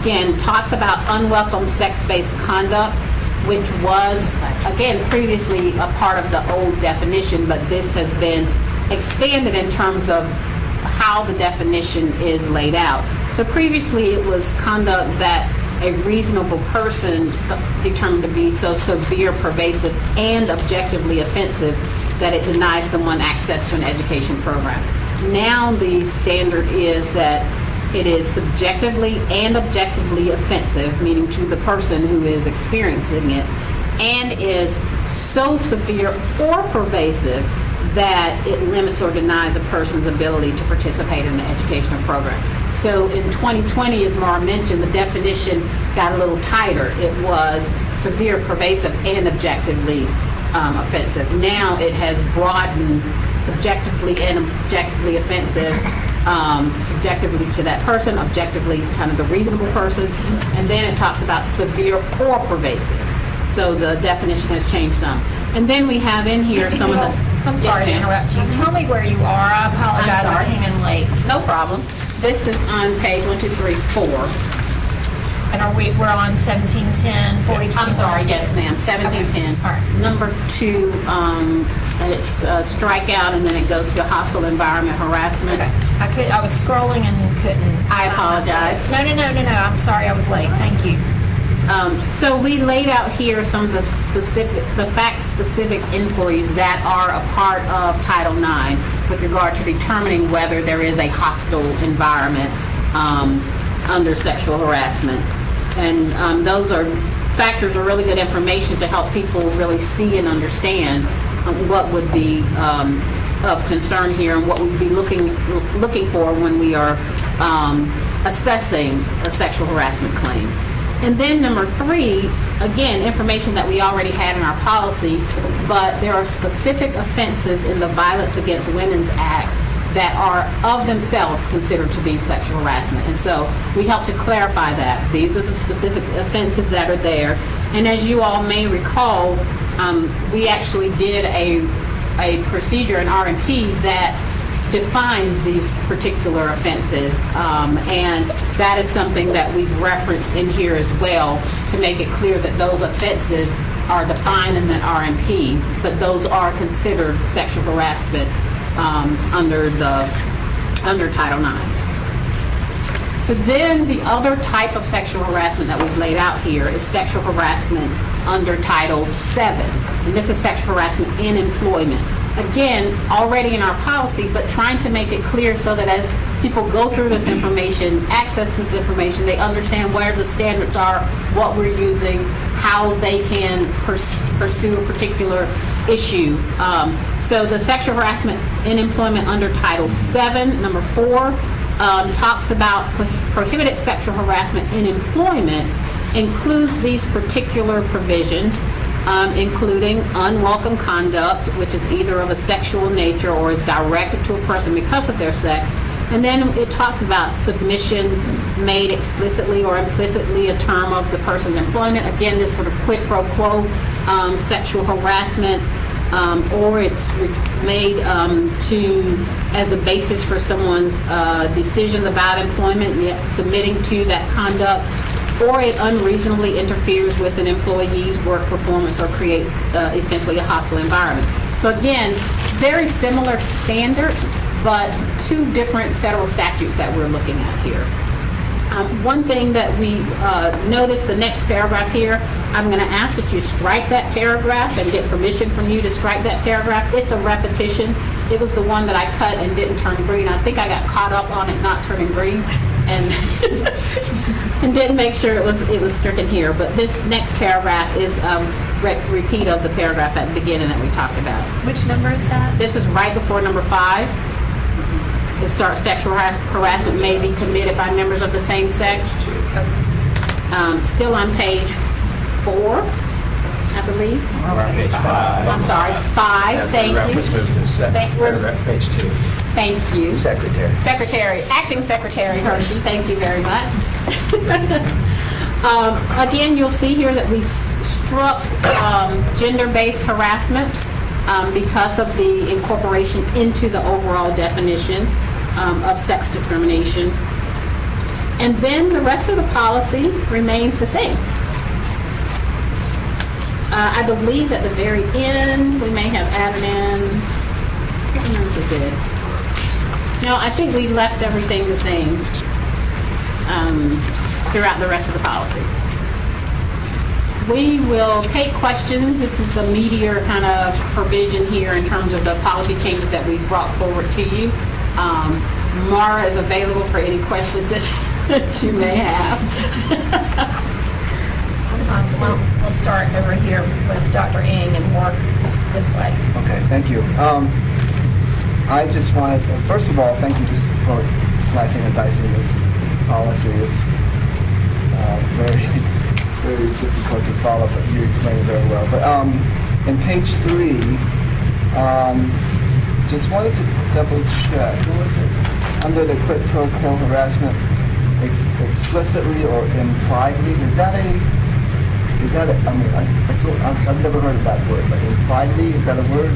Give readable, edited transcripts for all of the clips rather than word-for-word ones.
again, talks about unwelcome sex-based conduct, which was, again, previously a part of the old definition, but this has been expanded in terms of how the definition is laid out. So previously, it was conduct that a reasonable person determined to be so severe, pervasive, and objectively offensive that it denies someone access to an education program. Now the standard is that it is subjectively and objectively offensive, meaning to the person who is experiencing it, and is so severe or pervasive that it limits or denies a person's ability to participate in the educational program. So in 2020, as Mara mentioned, the definition got a little tighter. It was severe, pervasive, and objectively offensive. Now it has broadened subjectively and objectively offensive, subjectively to that person, objectively kind of the reasonable person, and then it talks about severe or pervasive. So the definition has changed some. And then we have in here some of the... I'm sorry to interrupt you. Tell me where you are. I apologize. I came in late. No problem. This is on page 1, 2, 3, 4. And we're on 1710, 42. I'm sorry, yes, ma'am, 1710. Okay. All right. Number 2, it's strikeout, and then it goes to hostile environment harassment. Okay. I was scrolling and couldn't. I apologize. No. I'm sorry I was late. Thank you. So we laid out here some of the fact-specific inquiries that are a part of Title IX with regard to determining whether there is a hostile environment under sexual harassment. And those factors are really good information to help people really see and understand what would be of concern here and what we'd be looking for when we are assessing a sexual harassment claim. And then number 3, again, information that we already had in our policy, but there are specific offenses in the Violence Against Women's Act that are of themselves considered to be sexual harassment. And so we help to clarify that. These are the specific offenses that are there. And as you all may recall, we actually did a procedure, an R&P, that defines these particular offenses, and that is something that we've referenced in here as well to make it clear that those offenses are defined in the R&P, but those are considered sexual harassment under Title IX. So then the other type of sexual harassment that we've laid out here is sexual harassment under Title VII, and this is sexual harassment in employment. Again, already in our policy, but trying to make it clear so that as people go through this information, access this information, they understand where the standards are, what we're using, how they can pursue a particular issue. So the sexual harassment in employment under Title VII, number 4, talks about prohibited sexual harassment in employment, includes these particular provisions, including unwelcome conduct, which is either of a sexual nature or is directed to a person because of their sex. And then it talks about submission made explicitly or implicitly a term of the person's employment. Again, this sort of quid pro quo sexual harassment, or it's made as a basis for someone's decisions about employment, yet submitting to that conduct, or it unreasonably interferes with an employee's work performance or creates essentially a hostile environment. So again, very similar standards, but 2 different federal statutes that we're looking at here. One thing that we noticed, the next paragraph here, I'm going to ask that you strike that paragraph and get permission from you to strike that paragraph. It's a repetition. It was the one that I cut and didn't turn green. I think I got caught up on it not turning green and and didn't make sure it was stricken here. But this next paragraph is a repeat of the paragraph at the beginning that we talked about. Which number is that? This is right before number 5. It starts, sexual harassment may be committed by members of the same sex. Still on page 4, I believe. We're on page 5. I'm sorry, 5, thank you. Let's move to page 2. Thank you. Secretary. Acting Secretary Hershey, thank you very much. Again, you'll see here that we've struck gender-based harassment because of the incorporation into the overall definition of sex discrimination. And then the rest of the policy remains the same. I believe at the very end, we may have added in, I can't remember if we did. No, I think we left everything the same throughout the rest of the policy. We will take questions. This is the meatier kind of provision here in terms of the policy changes that we brought forward to you. Mara is available for any questions that you may have. We'll start over here with Dr. Ng and work this way. Okay, thank you. I just wanted, first of all, thank you for slicing and dicing this policy. It's very, very difficult to follow, but you explained it very well. But in page 3, just wanted to double check. What was it? Under the quid pro quo harassment, explicitly or impliedly, is that a, I mean, I've never heard of that word, but impliedly, is that a word?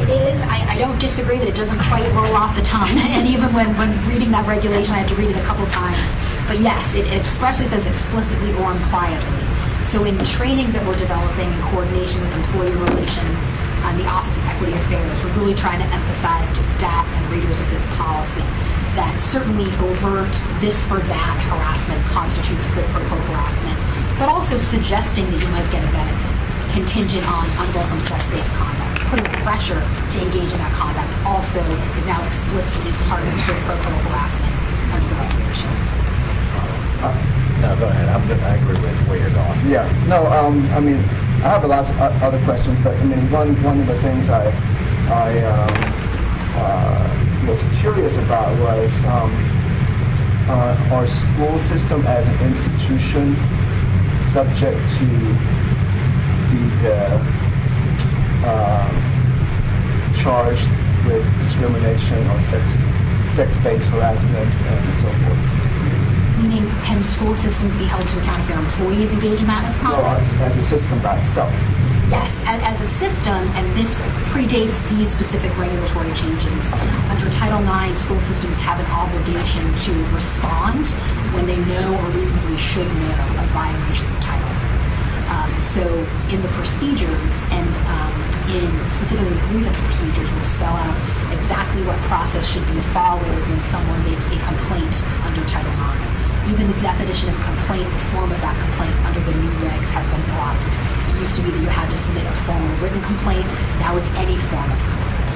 It is. I don't disagree that it doesn't quite roll off the tongue. And even when reading that regulation, I had to read it a couple times. But yes, it expresses as explicitly or impliedly. So in trainings that we're developing in coordination with employee relations and the Office of Equity Affairs, we're really trying to emphasize to staff and readers of this policy that certainly overt this for that harassment constitutes quid pro quo harassment, but also suggesting that you might get a benefit contingent on unwelcome sex-based conduct. Putting pressure to engage in that conduct also is now explicitly part of quid pro quo harassment under the regulations. No, go ahead. I agree with where you're going. Yeah. No. I mean, I have lots of other questions, but I mean, one of the things I was curious about was our school system as an institution subject to be charged with discrimination or sex-based harassment and so forth. Meaning, can school systems be held to account if their employees engage in that misconduct? As a system by itself. Yes, as a system, and this predates these specific regulatory changes, under Title IX, school systems have an obligation to respond when they know or reasonably should know of violations of Title IX. So in the procedures and in specifically the grievance procedures, we'll spell out exactly what process should be followed when someone makes a complaint under Title IX. Even the definition of complaint, the form of that complaint under the new regs has been broadened. It used to be that you had to submit a formal written complaint. Now it's any form of complaint.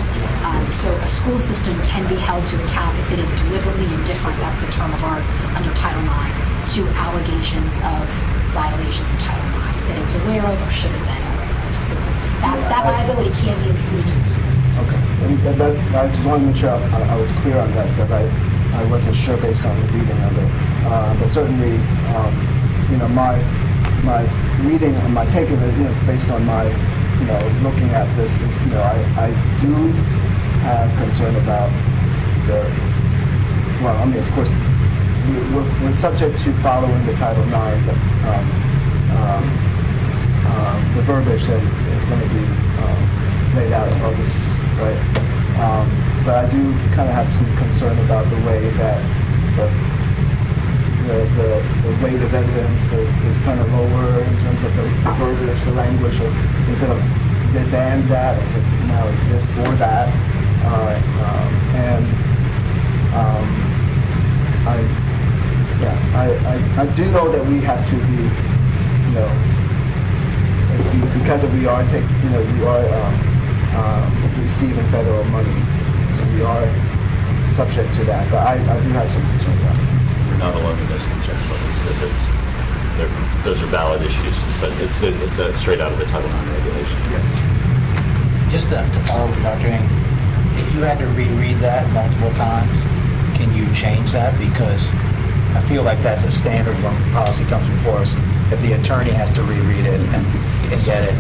So a school system can be held to account if it is deliberately indifferent, that's the term of art under Title IX, to allegations of violations of Title IX that it was aware of or should have been aware of. So that liability can be imputed to the school system. Okay. And I just want to make sure I was clear on that because I wasn't sure based on the reading of it. But certainly, my reading, my take of it, based on my, looking at this is, I do have concern about of course, we're subject to following the Title IX, but the verbiage that is going to be laid out in August, right? But I do kind of have some concern about the way that the weight of evidence is kind of lower in terms of the verbiage, the language of instead of this and that, now it's this or that, I do know that we have to be, because we are receiving federal money, we are subject to that. But I do have some concern about it. We're not alone in those concerns. Those are valid issues, but it's straight out of the Title IX regulation. Yes. Just to follow with Dr. Ng, if you had to reread that multiple times, can you change that? Because I feel like that's a standard when policy comes before us. If the attorney has to reread it and get it,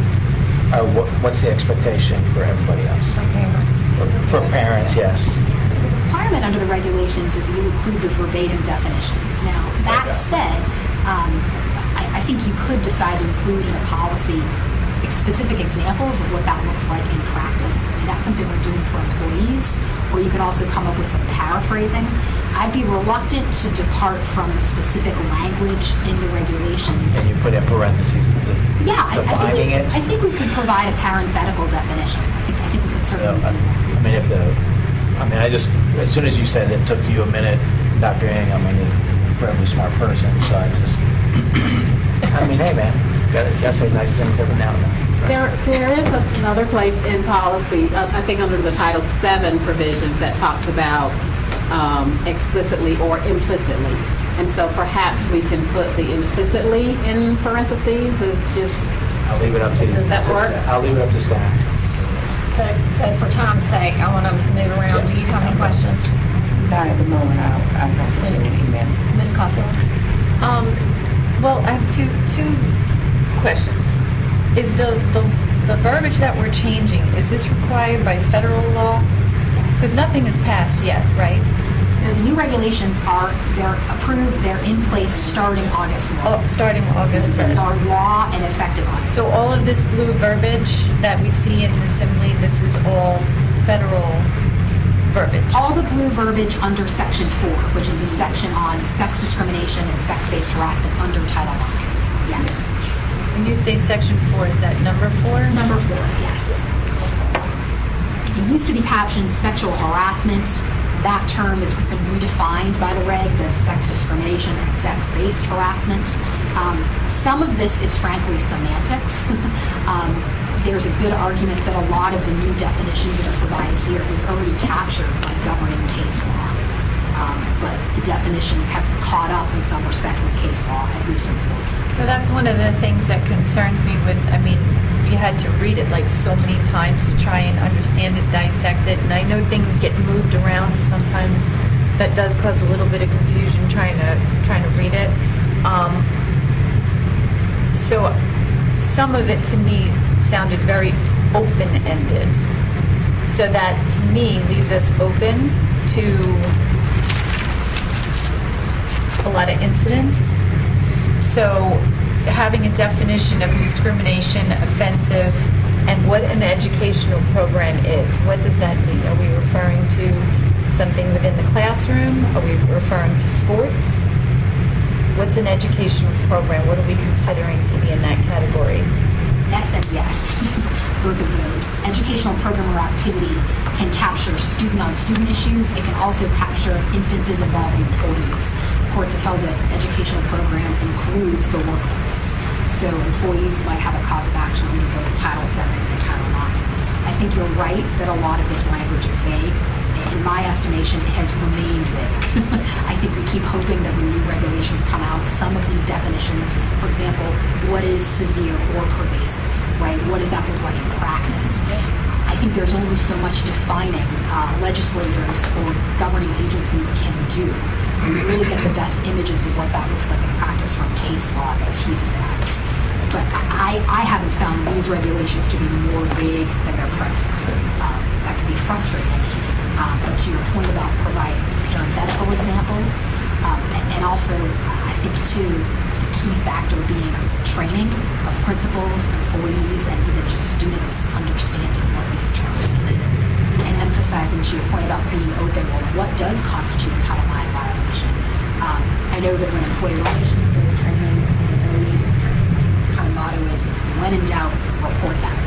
what's the expectation for everybody else? For parents. For parents, yes. So the requirement under the regulations is you include the verbatim definitions. Now, that said, I think you could decide to include in a policy specific examples of what that looks like in practice. And that's something we're doing for employees, or you could also come up with some paraphrasing. I'd be reluctant to depart from specific language in the regulations. And you put in parentheses, Yeah, defining it? I think we could provide a parenthetical definition. I think we could certainly do that. I mean, as soon as you said it took you a minute, Dr. Ng, is an incredibly smart person, so I just, hey man, gotta say nice things every now and then. There is another place in policy, I think under the Title VII provisions, that talks about explicitly or implicitly. And so perhaps we can put the implicitly in parentheses as just, I'll leave it up to you. Does that work? I'll leave it up to staff. So for time's sake, I want to move around. Do you have any questions? Not at the moment. I'll have to send an email. Ms. Caulfield? Well, I have two questions. Is the verbiage that we're changing, is this required by federal law? Because nothing is passed yet, right? The new regulations they're approved, they're in place starting August 1. Oh, starting August 1st. Are law and effective August. So all of this blue verbiage that we see in the assembly, this is all federal verbiage? All the blue verbiage under Section 4, which is the section on sex discrimination and sex-based harassment under Title IX. Yes. When you say section 4, is that number 4? Number 4, yes. It used to be captioned sexual harassment. That term has been redefined by the regs as sex discrimination and sex-based harassment. Some of this is frankly semantics. There's a good argument that a lot of the new definitions that are provided here was already captured by governing case law. But the definitions have caught up in some respect with case law, at least in the Fourth Circuit. So that's one of the things that concerns me with, you had to read it like so many times to try and understand it, dissect it, and I know things get moved around, so sometimes that does cause a little bit of confusion trying to read it. So some of it to me sounded very open-ended. So that to me leaves us open to a lot of incidents. So having a definition of discrimination, offensive, and what an educational program is. What does that mean? Are we referring to something within the classroom? Are we referring to sports? What's an educational program? What are we considering to be in that category? Yes and yes, both of those. Educational program or activity can capture student-on-student issues. It can also capture instances involving employees. Courts have held that educational program includes the workplace. So employees might have a cause of action under both Title VII and Title IX. I think you're right that a lot of this language is vague. In my estimation, it has remained vague. I think we keep hoping that when new regulations come out, some of these definitions, for example, what is severe or pervasive, right? What does that look like in practice? I think there's only so much defining legislators or governing agencies can do. We really get the best images of what that looks like in practice from case law that teases it out. But I haven't found these regulations to be more vague than their predecessor. That can be frustrating. But to your point about providing parenthetical examples, and also I think too, the key factor being training of principals, employees, and even just students understanding what these terms mean. And emphasizing to your point about being open, well, what does constitute a Title IX violation? I know that when employee relations does trainings and employee agents trainings, the kind of motto is, when in doubt, report that.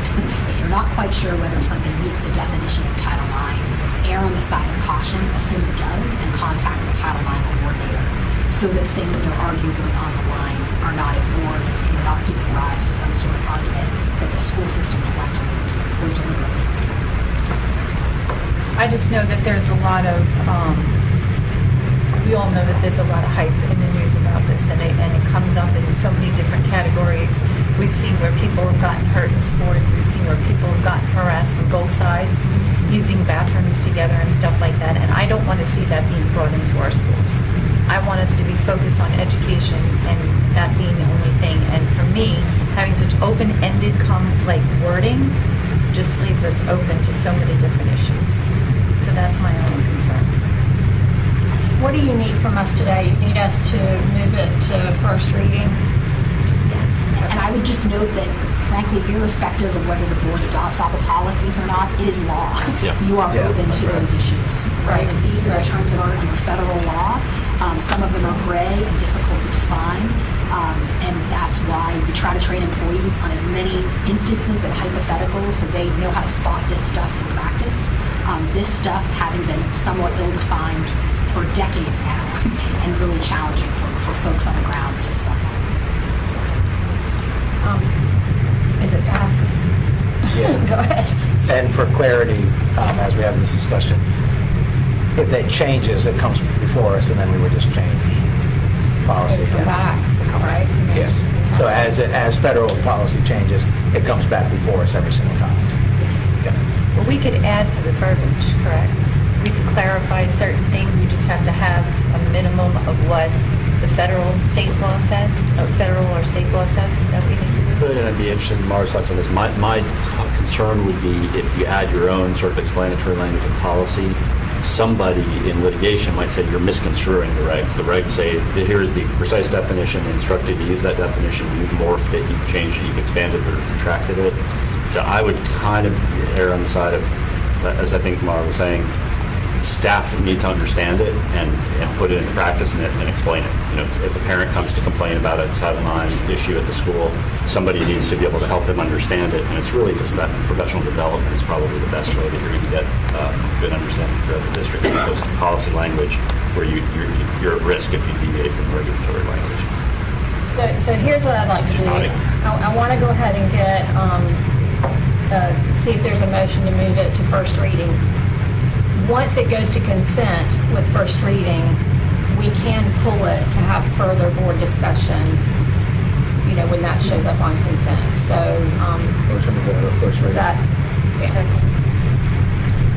If you're not quite sure whether something meets the definition of Title IX, err on the side of caution, assume it does, and contact the Title IX coordinator so that things that are arguably on the line are not ignored and you're not giving rise to some sort of argument that the school system collectively or deliberately different. I just know that there's a lot of, we all know that there's a lot of hype in the news about this, and it comes up in so many different categories. We've seen where people have gotten hurt in sports. We've seen where people have gotten harassed from both sides, using bathrooms together and stuff like that. And I don't want to see that being brought into our schools. I want us to be focused on education and that being the only thing. And for me, having such open-ended wording just leaves us open to so many different issues. So that's my only concern. What do you need from us today? You need us to move it to first reading? Yes, and I would just note that frankly, irrespective of whether the board adopts all the policies or not, it is law. Yeah. You are Yeah, open that's to right. those issues, right? And these are the terms that are under federal law. Some of them are gray and difficult to define, and that's why we try to train employees on as many instances and hypotheticals so they know how to spot this stuff in practice. This stuff having been somewhat ill-defined for decades now and really challenging for folks on the ground to suss out. Is it fast? Yeah. Go ahead. And for clarity, as we have this discussion, if they changes, it comes before us, and then we would just change policy They come again. back, They come right? back. Yeah. So as federal policy changes, it comes back before us every single time. Yes. Yeah. Well, we could add to the verbiage, correct? We could clarify certain things, we just have to have a minimum of what the federal, state law says, or federal or state law says that we need to do. Good, and I'd be interested in Mara's thoughts on this. My concern would be if you add your own sort of explanatory language and policy, somebody in litigation might say you're misconstruing the regs. The regs say that here's the precise definition, instruct you to use that definition, you've morphed it, you've changed it, you've expanded or contracted it. So I would kind of err on the side of, as I think Mara was saying, staff need to understand it and put it into practice and explain it. You know, if a parent comes to complain about a Title IX issue at the school, somebody needs to be able to help them understand it. And it's really just that professional development is probably the best way that you're going to get good understanding throughout the district, as opposed to policy language where you're at risk if you deviate from regulatory language. So here's what I'd like to do. Nodding. I want to go ahead and get, see if there's a motion to move it to first reading. Once it goes to consent with first reading, we can pull it to have further board discussion, you know, when that shows up on consent. So, Motion to go to first reading. is that,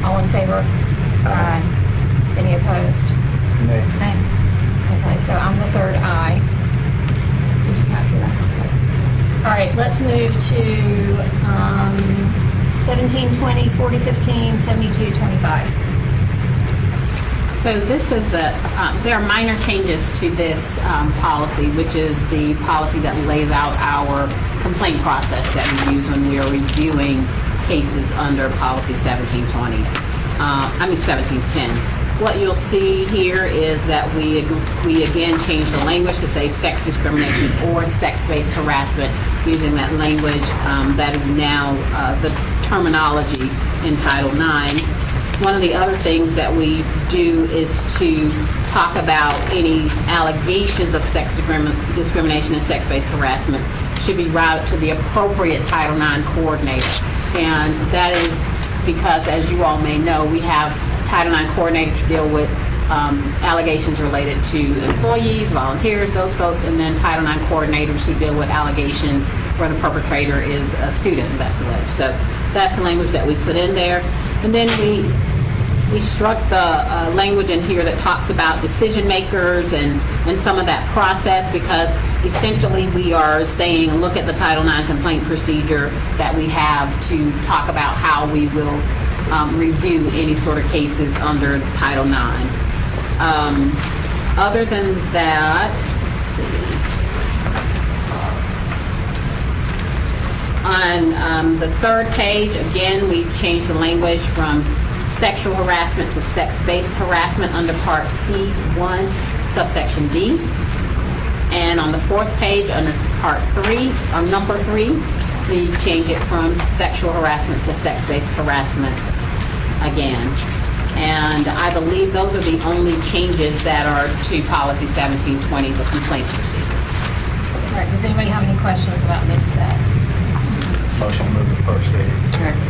all in favor? Aye. Any opposed? Nay. Okay, so I'm the third aye. Did you capture that? All right, let's move to 17, 20, 40, 15, 72, 25. So this is there are minor changes to this policy, which is the policy that lays out our complaint process that we use when we are reviewing cases under policy 1720. 1710. What you'll see here is that we again change the language to say sex discrimination or sex-based harassment, using that language that is now the terminology in Title IX. One of the other things that we do is to talk about any allegations of sex discrimination and sex-based harassment should be routed to the appropriate Title IX coordinator. And that is because, as you all may know, we have Title IX coordinators to deal with allegations related to employees, volunteers, those folks, and then Title IX coordinators who deal with allegations where the perpetrator is a student, that's alleged. So that's the language that we put in there. And then we struck the language in here that talks about decision makers and some of that process, because essentially we are saying, look at the Title IX complaint procedure that we have to talk about how we will review any sort of cases under Title IX. Other than that, let's see. On the third page, again, we changed the language from sexual harassment to sex-based harassment under Part C1, subsection D. And on the fourth page, under Part 3, or number 3, we change it from sexual harassment to sex-based harassment again. And I believe those are the only changes that are to Policy 1720, the complaint procedure. All right, does anybody have any questions about this set? Motion to move to first reading. Second.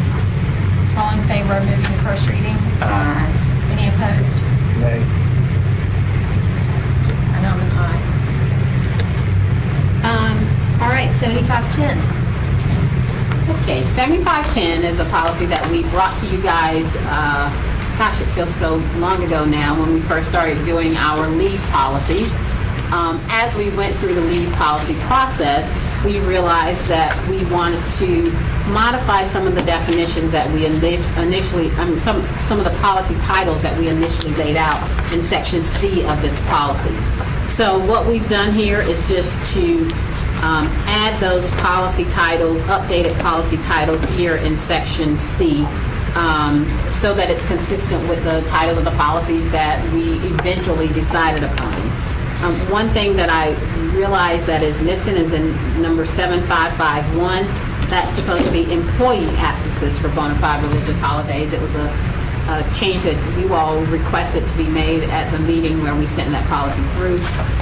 All in favor of moving to first reading? Aye. Any opposed? Nay. I know I'm an aye. All right, 7510. Okay, 7510 is a policy that we brought to you guys, gosh, it feels so long ago now, when we first started doing our leave policies. As we went through the leave policy process, we realized that we wanted to modify some of the definitions that we initially, some of the policy titles that we initially laid out in Section C of this policy. So what we've done here is just to add those policy titles, updated policy titles here in section C, so that it's consistent with the titles of the policies that we eventually decided upon. One thing that I realized that is missing is in number 7551. That's supposed to be employee absences for bona fide religious holidays. It was a change that you all requested to be made at the meeting where we sent that policy through.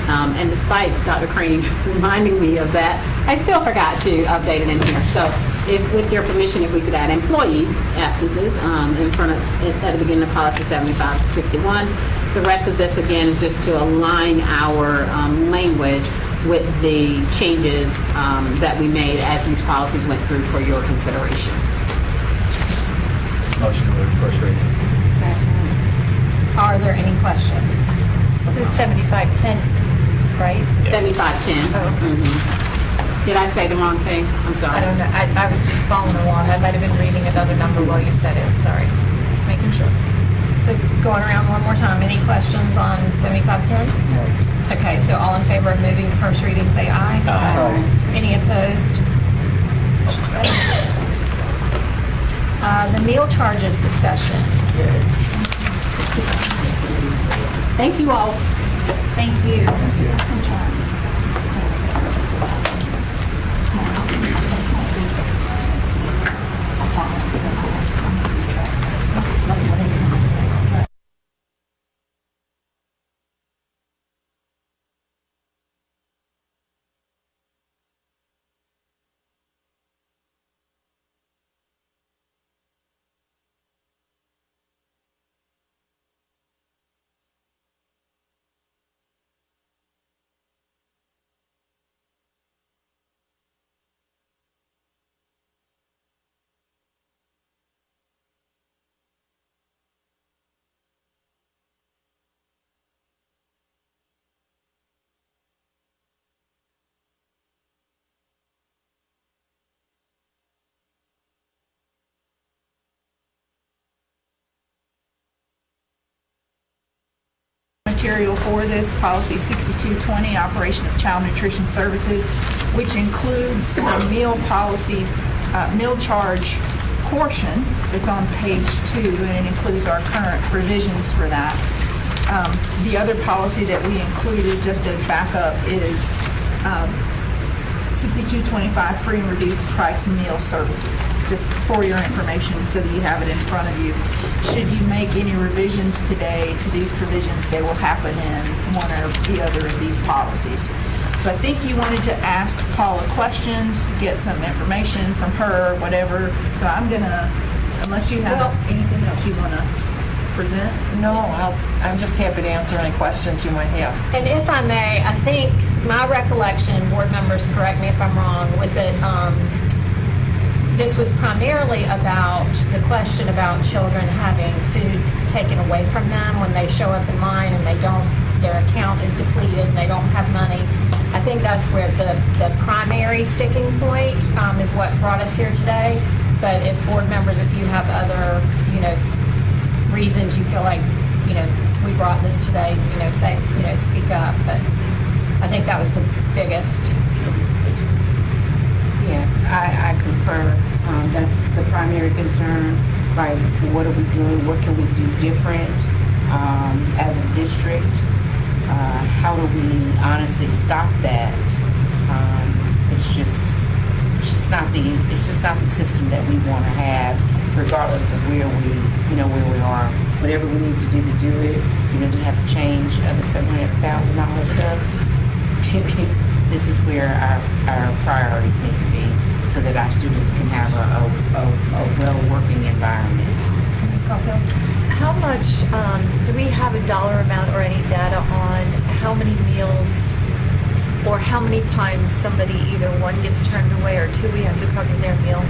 And despite Dr. Crane reminding me of that, I still forgot to update it in here. So if, with your permission, if we could add employee absences in front of, at the beginning of policy 7551. The rest of this, again, is just to align our language with the changes that we made as these policies went through for your consideration. Motion to move to first reading. Are there any questions? This is 7510, right? 7510. Oh, okay. Did I say the wrong thing? I'm sorry. I don't know. I was just following along. I might have been reading another number while you said it. Sorry. Just making sure. So going around one more time, any questions on 7510? Okay, so all in favor of moving to first reading, say aye. Aye. Any opposed? The meal charges discussion. Thank you all. Thank you. Material for this, policy 6220, operation of child nutrition services, which includes the meal policy, meal charge portion that's on page 2, and it includes our current revisions for that. The other policy that we included just as backup is 6225, free and reduced price meal services, just for your information so that you have it in front of you. Should you make any revisions today to these provisions, they will happen in one or the other of these policies. So I think you wanted to ask Paula questions, get some information from her, whatever. So I'm gonna, unless you have anything else you wanna present? No, I'm just happy to answer any questions you might have. And if I may, I think my recollection, board members correct me if I'm wrong, was that this was primarily about the question about children having food taken away from them when they show up in line and their account is depleted and they don't have money. I think that's where the primary sticking point is what brought us here today. But if board members, if you have other, reasons you feel like, we brought this today, say, speak up. But I think that was the biggest. Yeah, I concur. That's the primary concern. Like, what are we doing? What can we do different as a district? How do we honestly stop that? It's just not the system that we want to have, regardless of where we are. Whatever we need to do it. To have to change the $700,000 stuff. This is where our priorities need to be, so that our students can have a well-working environment. Ms. Caulfield? How much, do we have a dollar amount or any data on how many meals or how many times somebody, either one gets turned away or two, we have to cover their meal?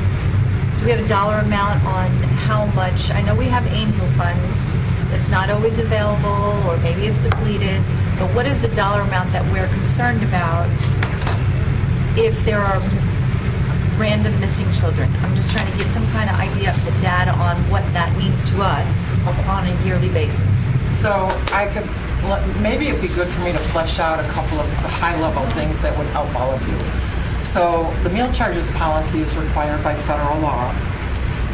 Do we have a dollar amount on how much? I know we have angel funds that's not always available, or maybe it's depleted, but what is the dollar amount that we're concerned about if there are random missing children? I'm just trying to get some kind of idea of the data on what that means to us on a yearly basis. So maybe it'd be good for me to flesh out a couple of the high-level things that would help all of you. So the meal charges policy is required by federal law,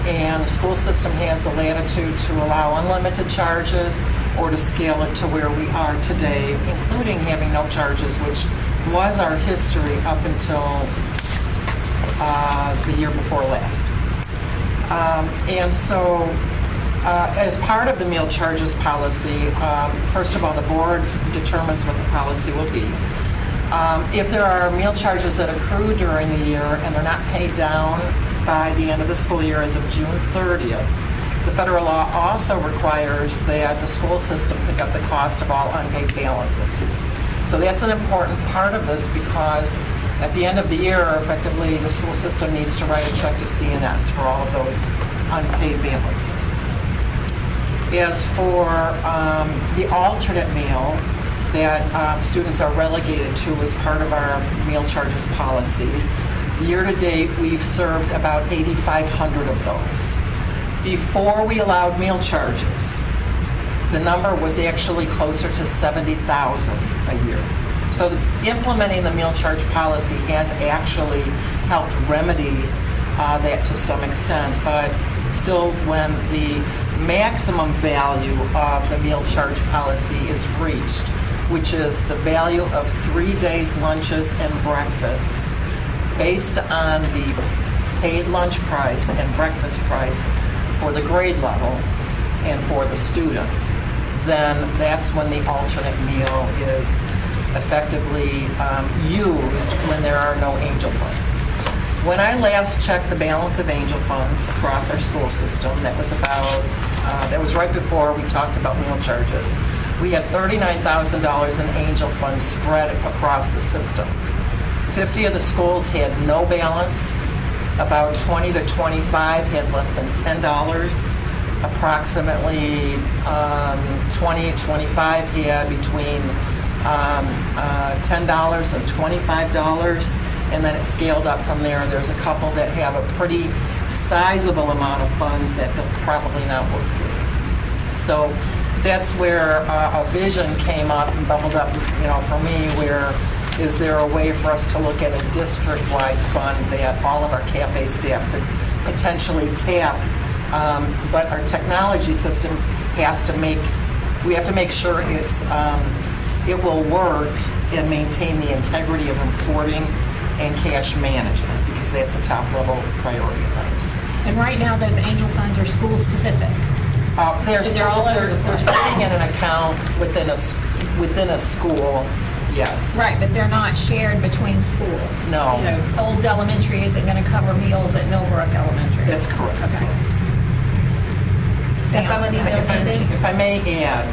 and the school system has the latitude to allow unlimited charges or to scale it to where we are today, including having no charges, which was our history up until the year before last. And so, as part of the meal charges policy, first of all, the board determines what the policy will be. If there are meal charges that accrue during the year and they're not paid down by the end of the school year as of June 30th, the federal law also requires that the school system pick up the cost of all unpaid balances. So that's an important part of this because at the end of the year, effectively, the school system needs to write a check to CNS for all of those unpaid balances. As for the alternate meal that students are relegated to as part of our meal charges policy, year to date, we've served about 8,500 of those. Before we allowed meal charges, the number was actually closer to 70,000 a year. So implementing the meal charge policy has actually helped remedy that to some extent, but still when the maximum value of the meal charge policy is reached, which is the value of 3 days lunches and breakfasts based on the paid lunch price and breakfast price for the grade level and for the student, then that's when the alternate meal is effectively used when there are no angel funds. When I last checked the balance of angel funds across our school system, that was right before we talked about meal charges. We had $39,000 in angel funds spread across the system. 50 of the schools had no balance. About 20 to 25 had less than $10. Approximately 20 to 25 had between $10 and $25, and then it scaled up from there. There's a couple that have a pretty sizable amount of funds that they'll probably not work through. So that's where a vision came up and bubbled up, for me, where is there a way for us to look at a district-wide fund that all of our cafe staff could potentially tap, but our technology system we have to make sure it will work and maintain the integrity of reporting and cash management, because that's a top-level priority of ours. And right now, those angel funds are school-specific. They're all over the place. sitting in an account within a school, yes. Right, but they're not shared between schools. No. Olds Elementary isn't going to cover meals at Millbrook Elementary. That's correct. Okay. Sam, If I may add,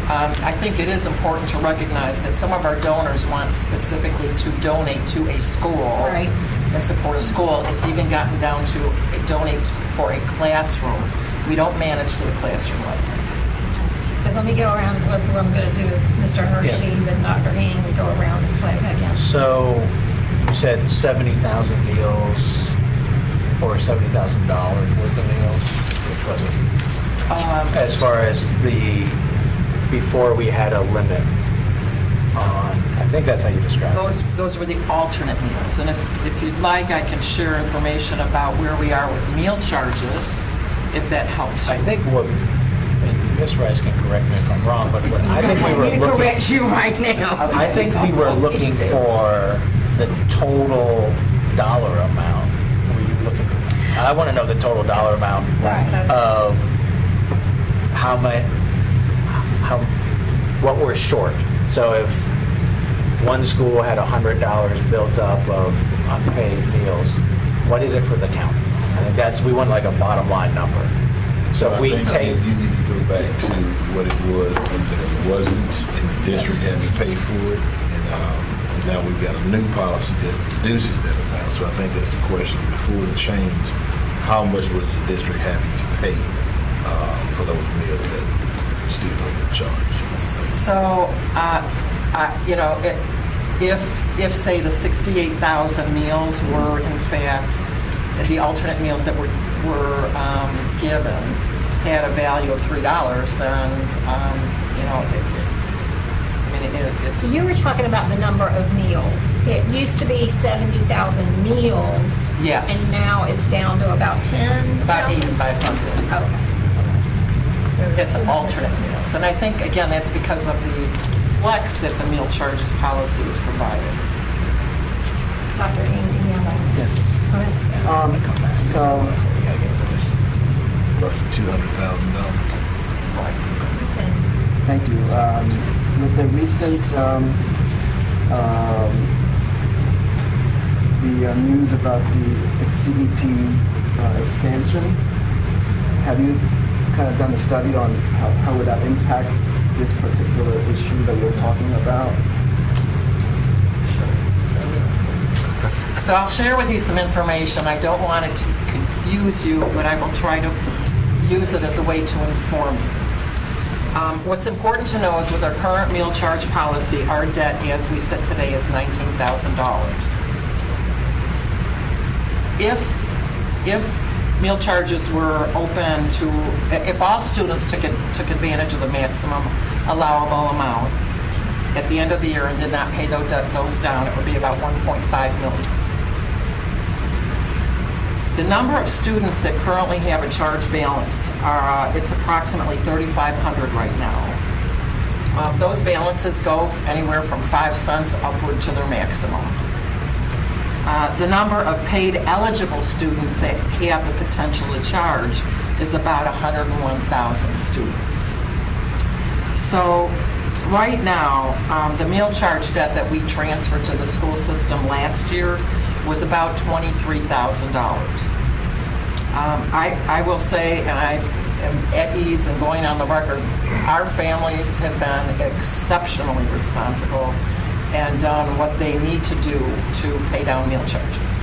I think it is important to recognize that some of our donors want specifically to donate to a school Right. and support a school. It's even gotten down to donate for a classroom. We don't manage to the classroom level. So let me go around. What I'm going to do is Mr. Hershey, then Dr. Ng, we go around this way again. So you said 70,000 meals or $70,000 worth of meals? Which was it? As far as before we had a limit on, I think that's how you describe it. Those were the alternate meals. And if you'd like, I can share information about where we are with meal charges, if that helps. I think and Ms. Rice can correct me if I'm wrong, but I think we were looking. Correct you right now. I think we were looking for the total dollar amount. Were you looking for? I want to know the total dollar amount of what we're short. So if one school had $100 built up of unpaid meals, what is it for the county? I think we want like a bottom line number. So if we I think take, you need to go back to what it was when there wasn't, and the district had to pay for it, and now we've got a new policy that reduces that amount. So I think that's the question. Before the change, how much was the district having to pay for those meals that students were charged? So, if say the 68,000 meals were in fact the alternate meals that were given had a value of $3, then it's, So you were talking about the number of meals. It used to be 70,000 meals. Yes. And now it's down to about 10,000? about 8,500. Okay. It's alternate meals. And I think, again, that's because of the flex that the meal charges policy is provided. Dr. Ing, Yes. go ahead. So, Roughly $200,000. thank you. With the recent the news about the CEP expansion, have you kind of done a study on how would that impact this particular issue that we're talking about? So I'll share with you some information. I don't want it to confuse you, but I will try to use it as a way to inform you. What's important to know is with our current meal charge policy, our debt as we sit today is $19,000. If meal charges were open to, if all students took advantage of the maximum allowable amount at the end of the year and did not pay those down, it would be about 1.5 million. The number of students that currently have a charge balance it's approximately 3,500 right now. Those balances go anywhere from 5 cents upward to their maximum. The number of paid eligible students that have the potential to charge is about 101,000 students. So right now, the meal charge debt that we transferred to the school system last year was about $23,000. I will say, and I am at ease in going on the record, our families have been exceptionally responsible and done what they need to do to pay down meal charges.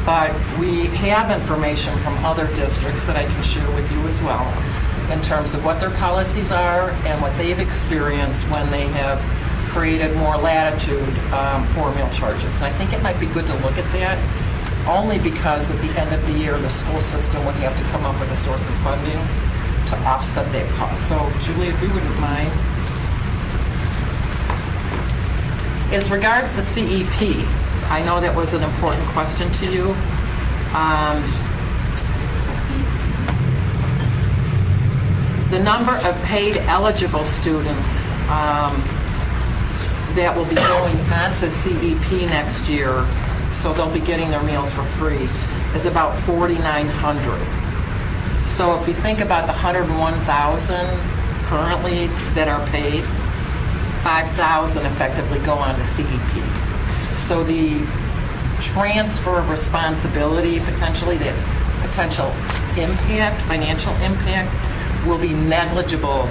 But we have information from other districts that I can share with you as well in terms of what their policies are and what they've experienced when they have created more latitude for meal charges. And I think it might be good to look at that, only because at the end of the year, the school system would have to come up with a source of funding to offset that cost. So, Julie, if you wouldn't mind. As regards the CEP, I know that was an important question to you. The number of paid eligible students that will be going on to CEP next year, so they'll be getting their meals for free, is about 4,900. So if you think about the 101,000 currently that are paid, 5,000 effectively go on to CEP. So the transfer of responsibility, potentially, the potential impact, financial impact, will be negligible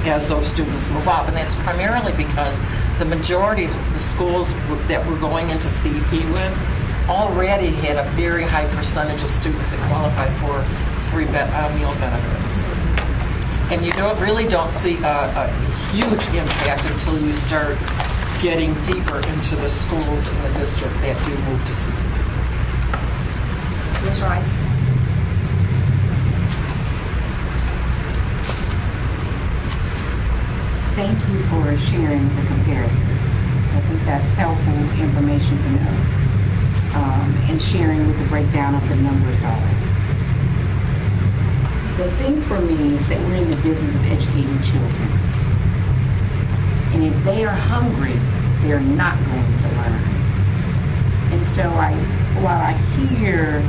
as those students move off. And that's primarily because the majority of the schools that we're going into CEP with already had a very high percentage of students that qualified for free meal benefits. And you really don't see a huge impact until you start getting deeper into the schools in the district that do move to CEP. Ms. Rice? Thank you for sharing the comparisons. I think that's helpful information to know, and sharing what the breakdown of the numbers are. The thing for me is that we're in the business of educating children. And if they are hungry, they're not going to learn. And so while I hear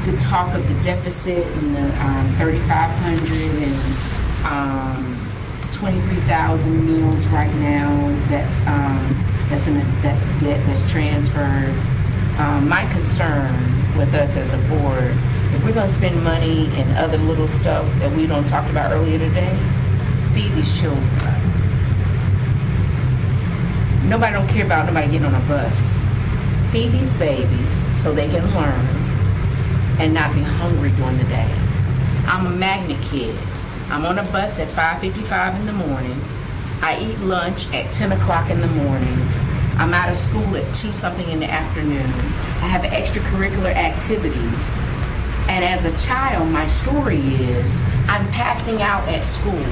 the talk of the deficit and the 3,500 and 23,000 meals right now that's debt that's transferred. My concern with us as a board, if we're going to spend money in other little stuff that we don't talk about earlier today, feed these children. Nobody don't care about nobody getting on a bus. Feed these babies so they can learn and not be hungry during the day. I'm a magnet kid. I'm on a bus at 5:55 in the morning. I eat lunch at 10 o'clock in the morning. I'm out of school at 2 something in the afternoon. I have extracurricular activities. And as a child, my story is I'm passing out at school.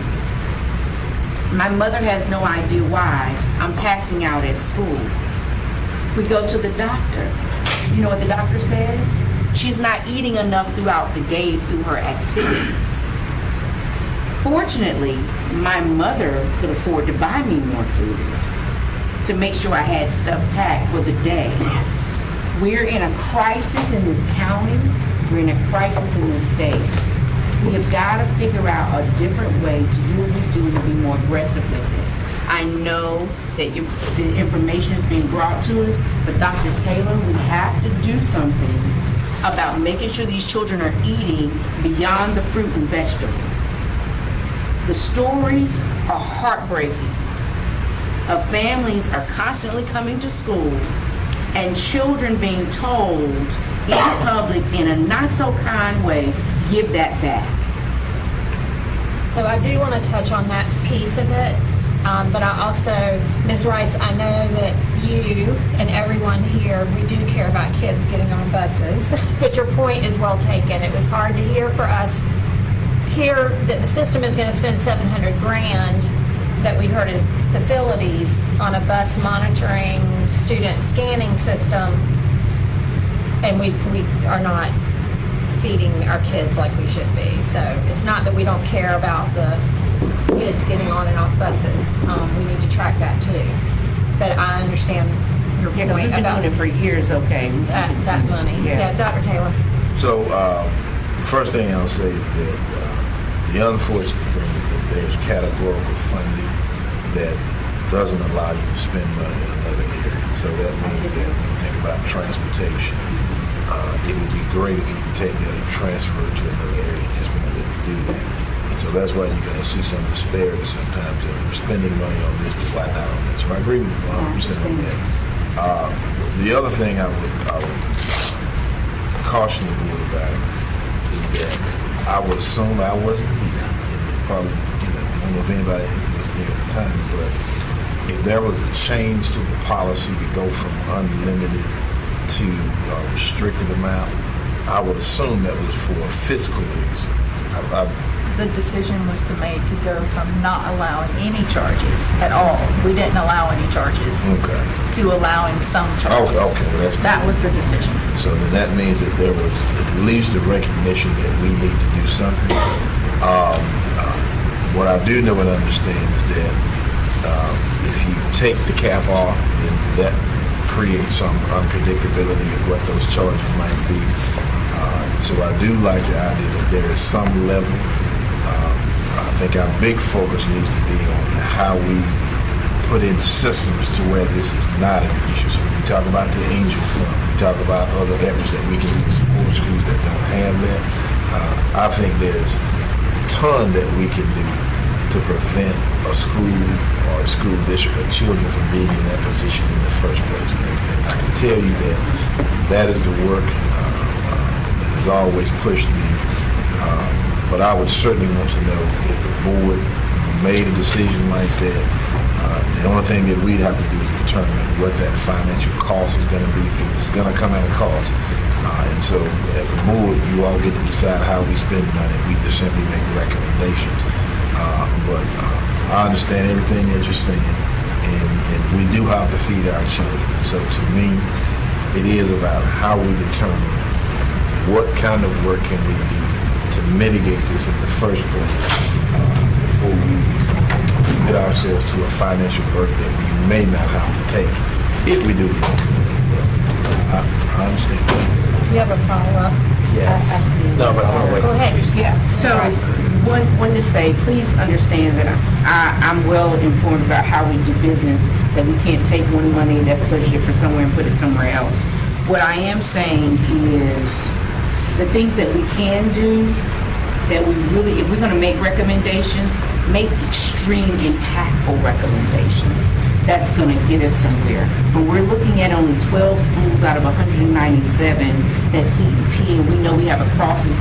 My mother has no idea why I'm passing out at school. We go to the doctor. You know what the doctor says? She's not eating enough throughout the day through her activities. Fortunately, my mother could afford to buy me more food to make sure I had stuff packed for the day. We're in a crisis in this county. We're in a crisis in this state. We have got to figure out a different way to do what we do and be more aggressive with it. I know that the information is being brought to us, but Dr. Taylor, we have to do something about making sure these children are eating beyond the fruit and vegetables. The stories are heartbreaking. Of families are constantly coming to school and children being told in public in a not so kind way, give that back. So I do want to touch on that piece of it, but I also, Ms. Rice, I know that you and everyone here, we do care about kids getting on buses, but your point is well taken. It was hard to hear for us here that the system is going to spend $700 grand that we heard in facilities on a bus monitoring, student scanning system, and we are not feeding our kids like we should be. So it's not that we don't care about the kids getting on and off buses. We need to track that too. But I understand your Yeah, because we've point been about doing it for years, okay. that money. Yeah, Dr. Taylor. So, the first thing I'll say is that the unfortunate thing is that there's categorical funding that doesn't allow you to spend money in another area. So that means that when you think about transportation, it would be great if you could take that and transfer it to another area, just we couldn't do that. And so that's why you're going to see some disparity sometimes that we're spending money on this, but why not on this? So I agree with you 100% on that. The other thing I would caution the board about is that I would assume I wasn't here, and probably, I don't know if anybody was here at the time, but if there was a change to the policy to go from unlimited to a restricted amount, I would assume that was for a fiscal reason. The decision was to go from not allowing any charges at all. We didn't allow any charges to allowing some charges. Okay, well, That was the decision. So then that means that there was at least a recognition that we need to do something. What I do know and understand is that if you take the cap off, then that creates some unpredictability of what those charges might be. So I do like the idea that there is some level. I think our big focus needs to be on how we put in systems to where this is not an issue. So we talk about the Angel Fund, we talk about other efforts that we can do to support schools that don't have that. I think there's a ton that we can do to prevent a school or a school district or children from being in that position in the first place. And I can tell you that that is the work that has always pushed me. But I would certainly want to know if the board made a decision like that. The only thing that we'd have to do is determine what that financial cost is going to be, because it's going to come at a cost. And so as a board, you all get to decide how we spend money. We just simply make recommendations. But I understand everything that you're saying, and we do have to feed our children. So to me, it is about how we determine what kind of work can we do to mitigate this in the first place before we commit ourselves to a financial burden that we may not have to take if we do the I understand. Do you have a follow-up? Yes. No, but I want to wait Go till ahead. she's... Yeah, so one to say, please understand that I'm well informed about how we do business, that we can't take one money that's budgeted for somewhere and put it somewhere else. What I am saying is the things that we can do, that we really, if we're going to make recommendations, make extreme impactful recommendations. That's going to get us somewhere. But we're looking at only 12 schools out of 197 that CEP, and we know we have a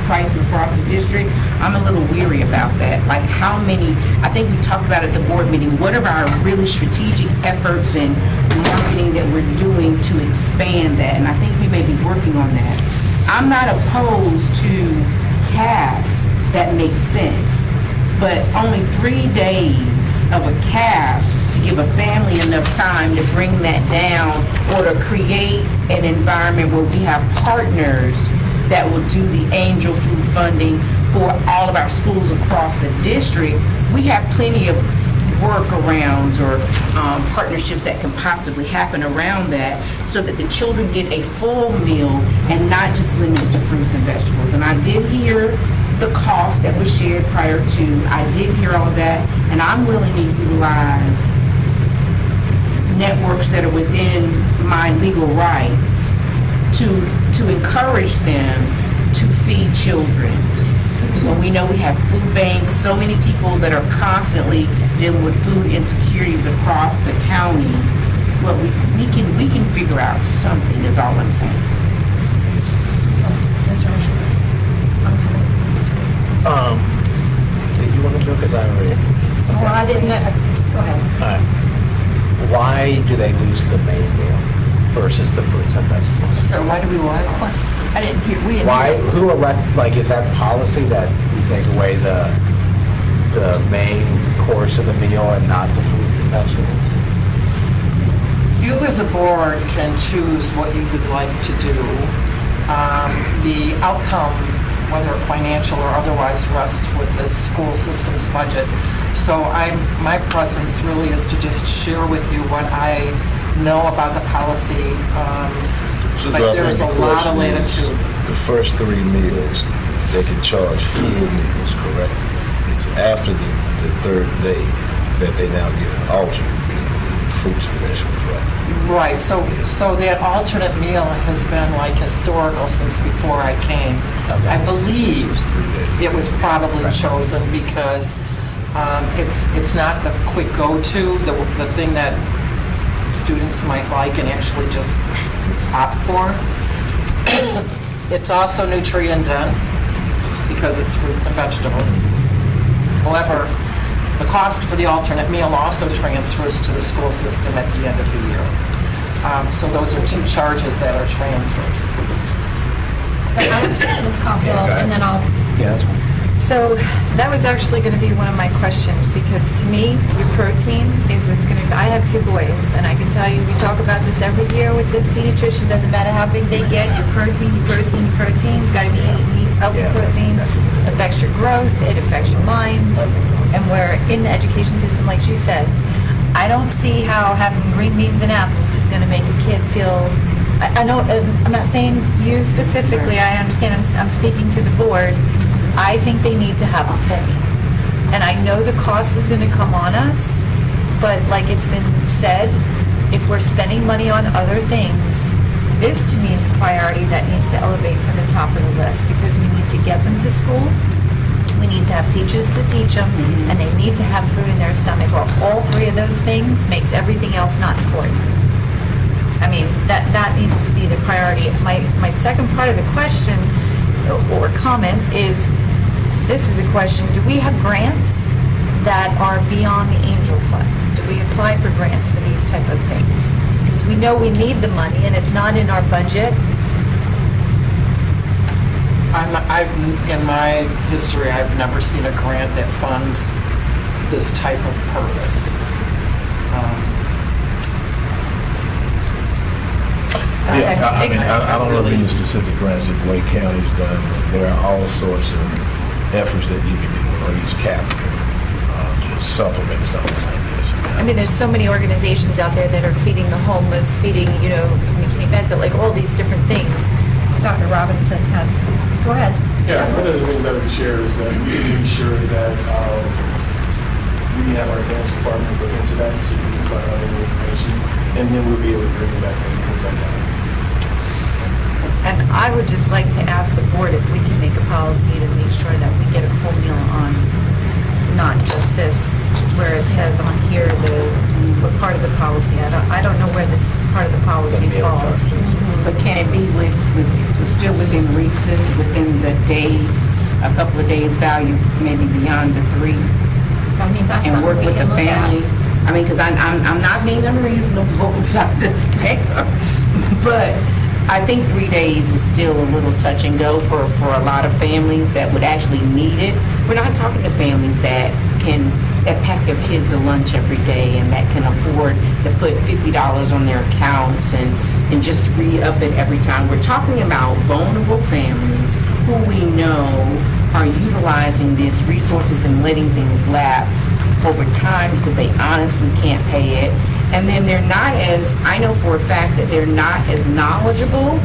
crisis across the district. I'm a little weary about that. Like how many, I think we talked about at the board meeting, what are our really strategic efforts and marketing that we're doing to expand that? And I think we may be working on that. I'm not opposed to caps that make sense. but only 3 days of a cap to give a family enough time to bring that down or to create an environment where we have partners that will do the angel food funding for all of our schools across the district. We have plenty of workarounds or partnerships that can possibly happen around that so that the children get a full meal and not just limited to fruits and vegetables. And I did hear the cost that was shared prior to, I did hear all of that, and I'm willing to utilize networks that are within my legal rights to encourage them to feed children. When we know we have food banks, so many people that are constantly dealing with food insecurities across the county, well, we can figure out something, is all I'm saying. Mr. Hershey? Did you want to go? Because I already... Well, I didn't, go ahead. All right. Why do they lose the main meal versus the fruits and vegetables? So why do we what? I didn't hear, we didn't Why, hear. who elect, like, is that policy that we take away the main course of the meal and not the fruit and vegetables? You as a board can choose what you would like to do. The outcome, whether financial or otherwise, rests with the school system's budget. So my presence really is to just share with you what I know about the policy. So But I there's think a the lot of question is, latitude. the first 3 meals, they can charge full meals, correct? It's after the third day that they now get an alternate meal, the fruits and vegetables, right? Right, so that alternate meal has been like historical since before I came. I believe it was probably chosen because it's not the quick go-to, the thing that students might like and actually just opt for. It's also nutrient dense because it's fruits and vegetables. However, the cost for the alternate meal also transfers to the school system at the end of the year. So those are 2 charges that are transfers. So Ms. Caulfield, and then I'll, Yeah, that's fine. So that was actually going to be one of my questions, because to me, your protein is what's going to, I have 2 boys, and I can tell you, we talk about this every year with the pediatrician, doesn't matter how big they get, your protein, you've got to be eating healthy Yeah, protein, affects your growth, it affects your mind, and we're in the education system, like she said, I don't see how having green beans and apples is going to make a kid feel, I know, I'm not saying you specifically, I understand, I'm speaking to the board. I think they need to have a full meal. And I know the cost is going to come on us, but like it's been said, if we're spending money on other things, this to me is a priority that needs to elevate to the top of the list, because we need to get them to school. We need to have teachers to teach them, and they need to have food in their stomach, or all 3 of those things makes everything else not important. I mean, that needs to be the priority. My second part of the question or comment is, this is a question, do we have grants that are beyond the angel funds? Do we apply for grants for these type of things? Since we know we need the money and it's not in our budget. In my history, I've never seen a grant that funds this type of purpose. Yeah, I mean, I don't know of any specific grants that Wake County's done, but there are all sorts of efforts that you can do to raise capital to supplement something like this. I mean, there's so many organizations out there that are feeding the homeless, feeding, McKinney Bento, like all these different things. Dr. Robinson has, go ahead. Yeah, one of the things that I would share is that we need to be sure that we have our advanced department look into that and see if we can find out any information, and then we'll be able to bring it back and put that down. And I would just like to ask the board if we can make a policy to make sure that we get a full meal on, not just this, where it says on here, what part of the policy. I don't know where this part of the policy The meal falls. charges. But can it be still within reason, within the days, a couple of days value, maybe beyond the 3? I mean, that's And something work we with the can look at. family. I mean, because I'm not being unreasonable, but I think 3 days is still a little touch and go for a lot of families that would actually need it. we're not talking to families that pack their kids a lunch every day and that can afford to put $50 on their accounts and just re-up it every time. We're talking about vulnerable families who we know are utilizing these resources and letting things lapse over time because they honestly can't pay it. And then I know for a fact that they're not as knowledgeable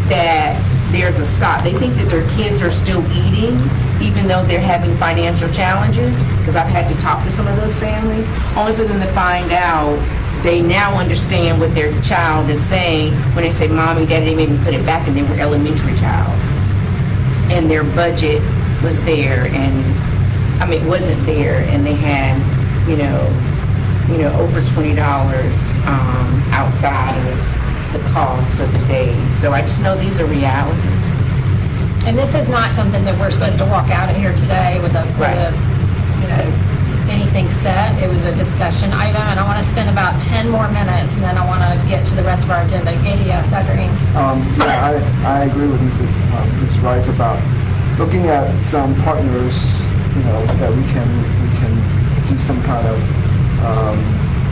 that there's a stop. They think that their kids are still eating even though they're having financial challenges, because I've had to talk to some of those families, only for them to find out they now understand what their child is saying when they say, Mommy, Daddy, they made me put it back, and they were elementary child. And their budget was there, it wasn't there, and they had, over $20 outside of the cost of the day. So I just know these are realities. And this is not something that we're supposed to walk out of here today with anything set. It was a discussion item, and I want to spend about 10 more minutes, and then I want to get to the rest of our agenda. Dr. Ng. I agree with Ms. Rice about looking at some partners, that we can do some kind of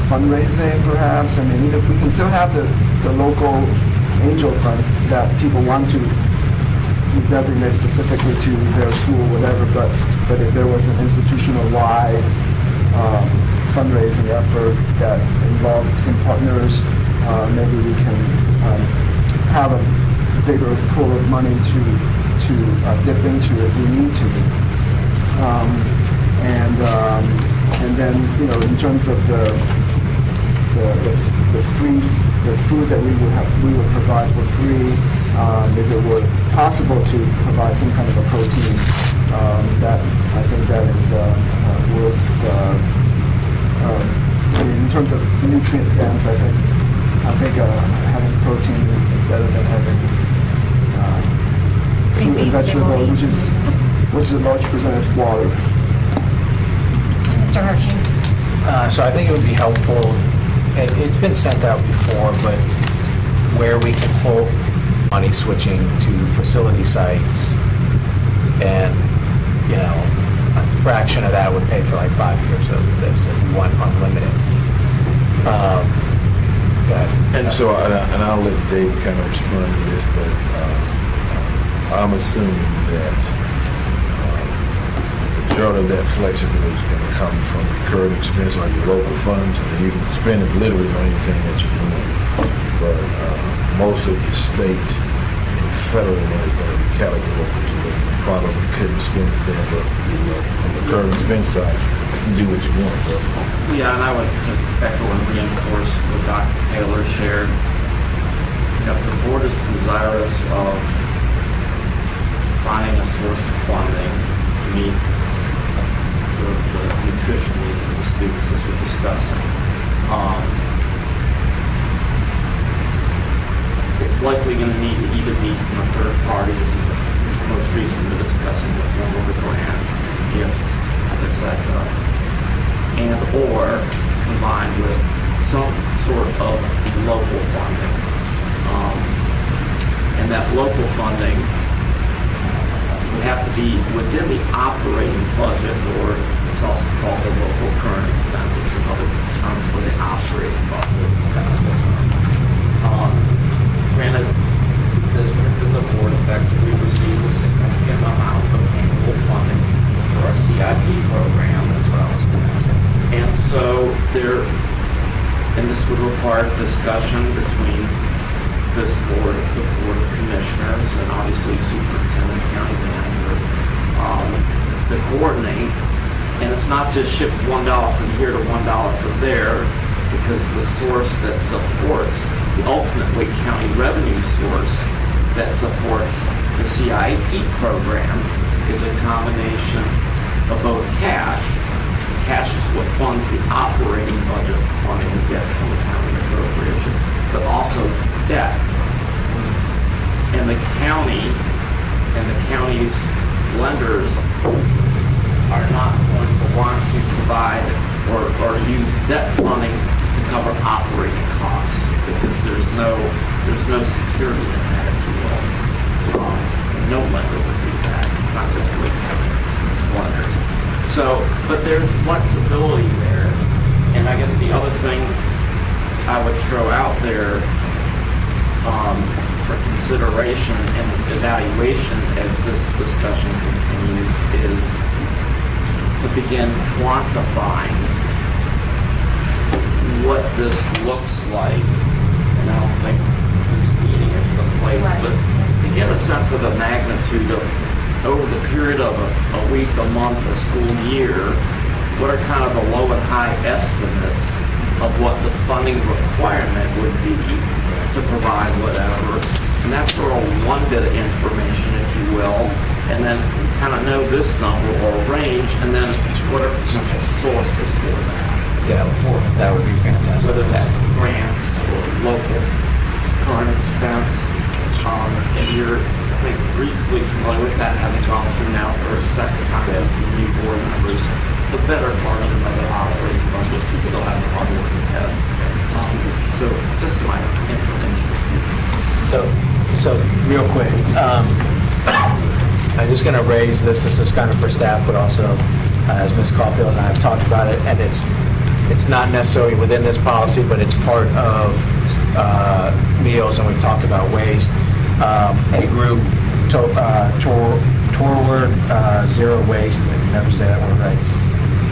fundraising, perhaps. We can still have the local angel funds that people want to designate specifically to their school, whatever. But if there was an institutional-wide fundraising effort that involved some partners, maybe we can have a bigger pool of money to dip into if we need to. And then, in terms of the food that we would provide for free, if it were possible to provide some kind of a protein, I think that is worth. In terms of nutrient dense, I think having protein is better than having fruit and vegetable, which is a large percentage water. Mr. Hershey. So I think it would be helpful, it's been sent out before, but where we can pull money switching to facility sites, and, a fraction of that would pay for like 5 years of this if we want unlimited. Go ahead. And so, and I'll let David kind of respond to this, but I'm assuming that the majority of that flexibility is going to come from recurring expense or your local funds. You can spend it literally on anything that you want, but most of the state and federal money is going to be calibrated to where you probably couldn't spend it there, but on the recurring expense side, you can do what you want. But yeah, and I would just echo and reinforce what Dr. Taylor shared. If the board is desirous of finding a source of funding to meet the nutrition needs of the students as we're discussing, it's likely going to need to either be from a third party, as most recently discussing the form of a grant, gift, etc., and or combined with some sort of local funding. And that local funding would have to be within the operating budget, or it's also called the local current expense. It's another term for the operating budget. Granted, the district and the board effectively receives a significant amount of annual funding for our CIP program. That's what I was going to say. And so this would require discussion between this board, the Board of Commissioners, and obviously Superintendent, County Manager, to coordinate. And it's not just shift $1 from here to $1 from there, because the source that supports the ultimate Wake County revenue source that supports the CIP program is a combination of both cash. Cash is what funds the operating budget funding we get from the county appropriation, but also debt. And the county and the county's lenders are not going to want to provide or use debt funding to cover operating costs, because there's no security in that, if you will. No lender would do that. It's not just Wake County, it's lenders. I would throw out there for consideration and evaluation as this discussion continues is to begin quantifying what this looks like. And I don't think this meeting is the place, but to get a sense of the magnitude of, over the period of a week, a month, a school year, what are kind of the low and high estimates of what the funding requirement would be to provide whatever. And that's sort of one bit of information, if you will. And then kind of know this number or range, and then what are potential sources for that. Yeah, that would be fantastic. Whether that's grants or local current expense. And you're, I think, reasonably familiar with that, having gone through now for a second time as the new board members, the better part of another operating budget, and still have a hard working head. So just my information. So real quick, I'm just going to raise this. This is kind of for staff, but also as Ms. Caulfield and I have talked about it, and it's not necessarily within this policy, but it's part of meals, and we've talked about waste. A group toward zero waste, I can never say that word right,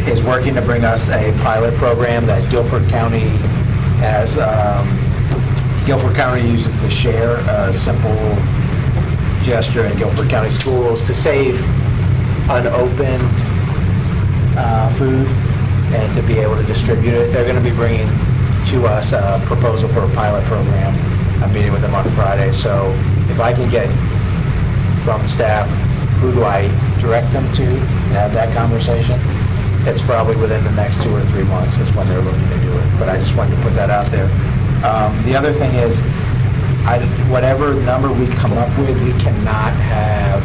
is working to bring us a pilot program that Guilford County has. Guilford County uses the share, a simple gesture in Guilford County schools to save unopened food and to be able to distribute it. They're going to be bringing to us a proposal for a pilot program. I'm meeting with them on Friday, so if I can get from staff, who do I direct them to have that conversation? It's probably within the next 2 or 3 months is when they're looking to do it, but I just wanted to put that out there. The other thing is, whatever number we come up with, we cannot have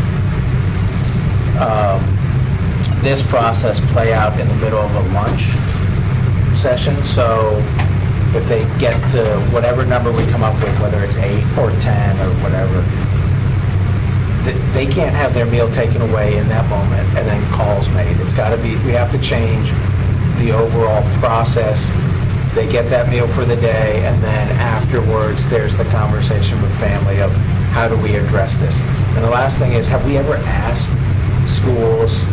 this process play out in the middle of a lunch session. So if they get to whatever number we come up with, whether it's 8 or 10 or whatever, they can't have their meal taken away in that moment and then calls made. It's got to be, we have to change the overall process. They get that meal for the day, and then afterwards, there's the conversation with family of how do we address this. And the last thing is, have we ever asked schools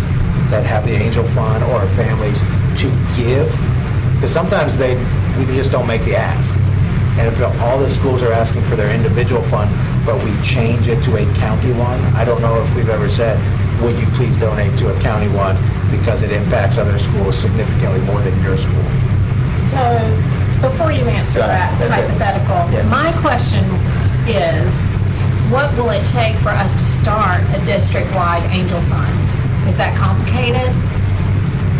that have the Angel Fund or families to give? Because sometimes we just don't make the ask. And if all the schools are asking for their individual fund, but we change it to a county one, I don't know if we've ever said, would you please donate to a county one because it impacts other schools significantly more than your school. So, before you answer that That's it. hypothetical, Yeah. my question is, what will it take for us to start a district-wide Angel Fund? Is that complicated?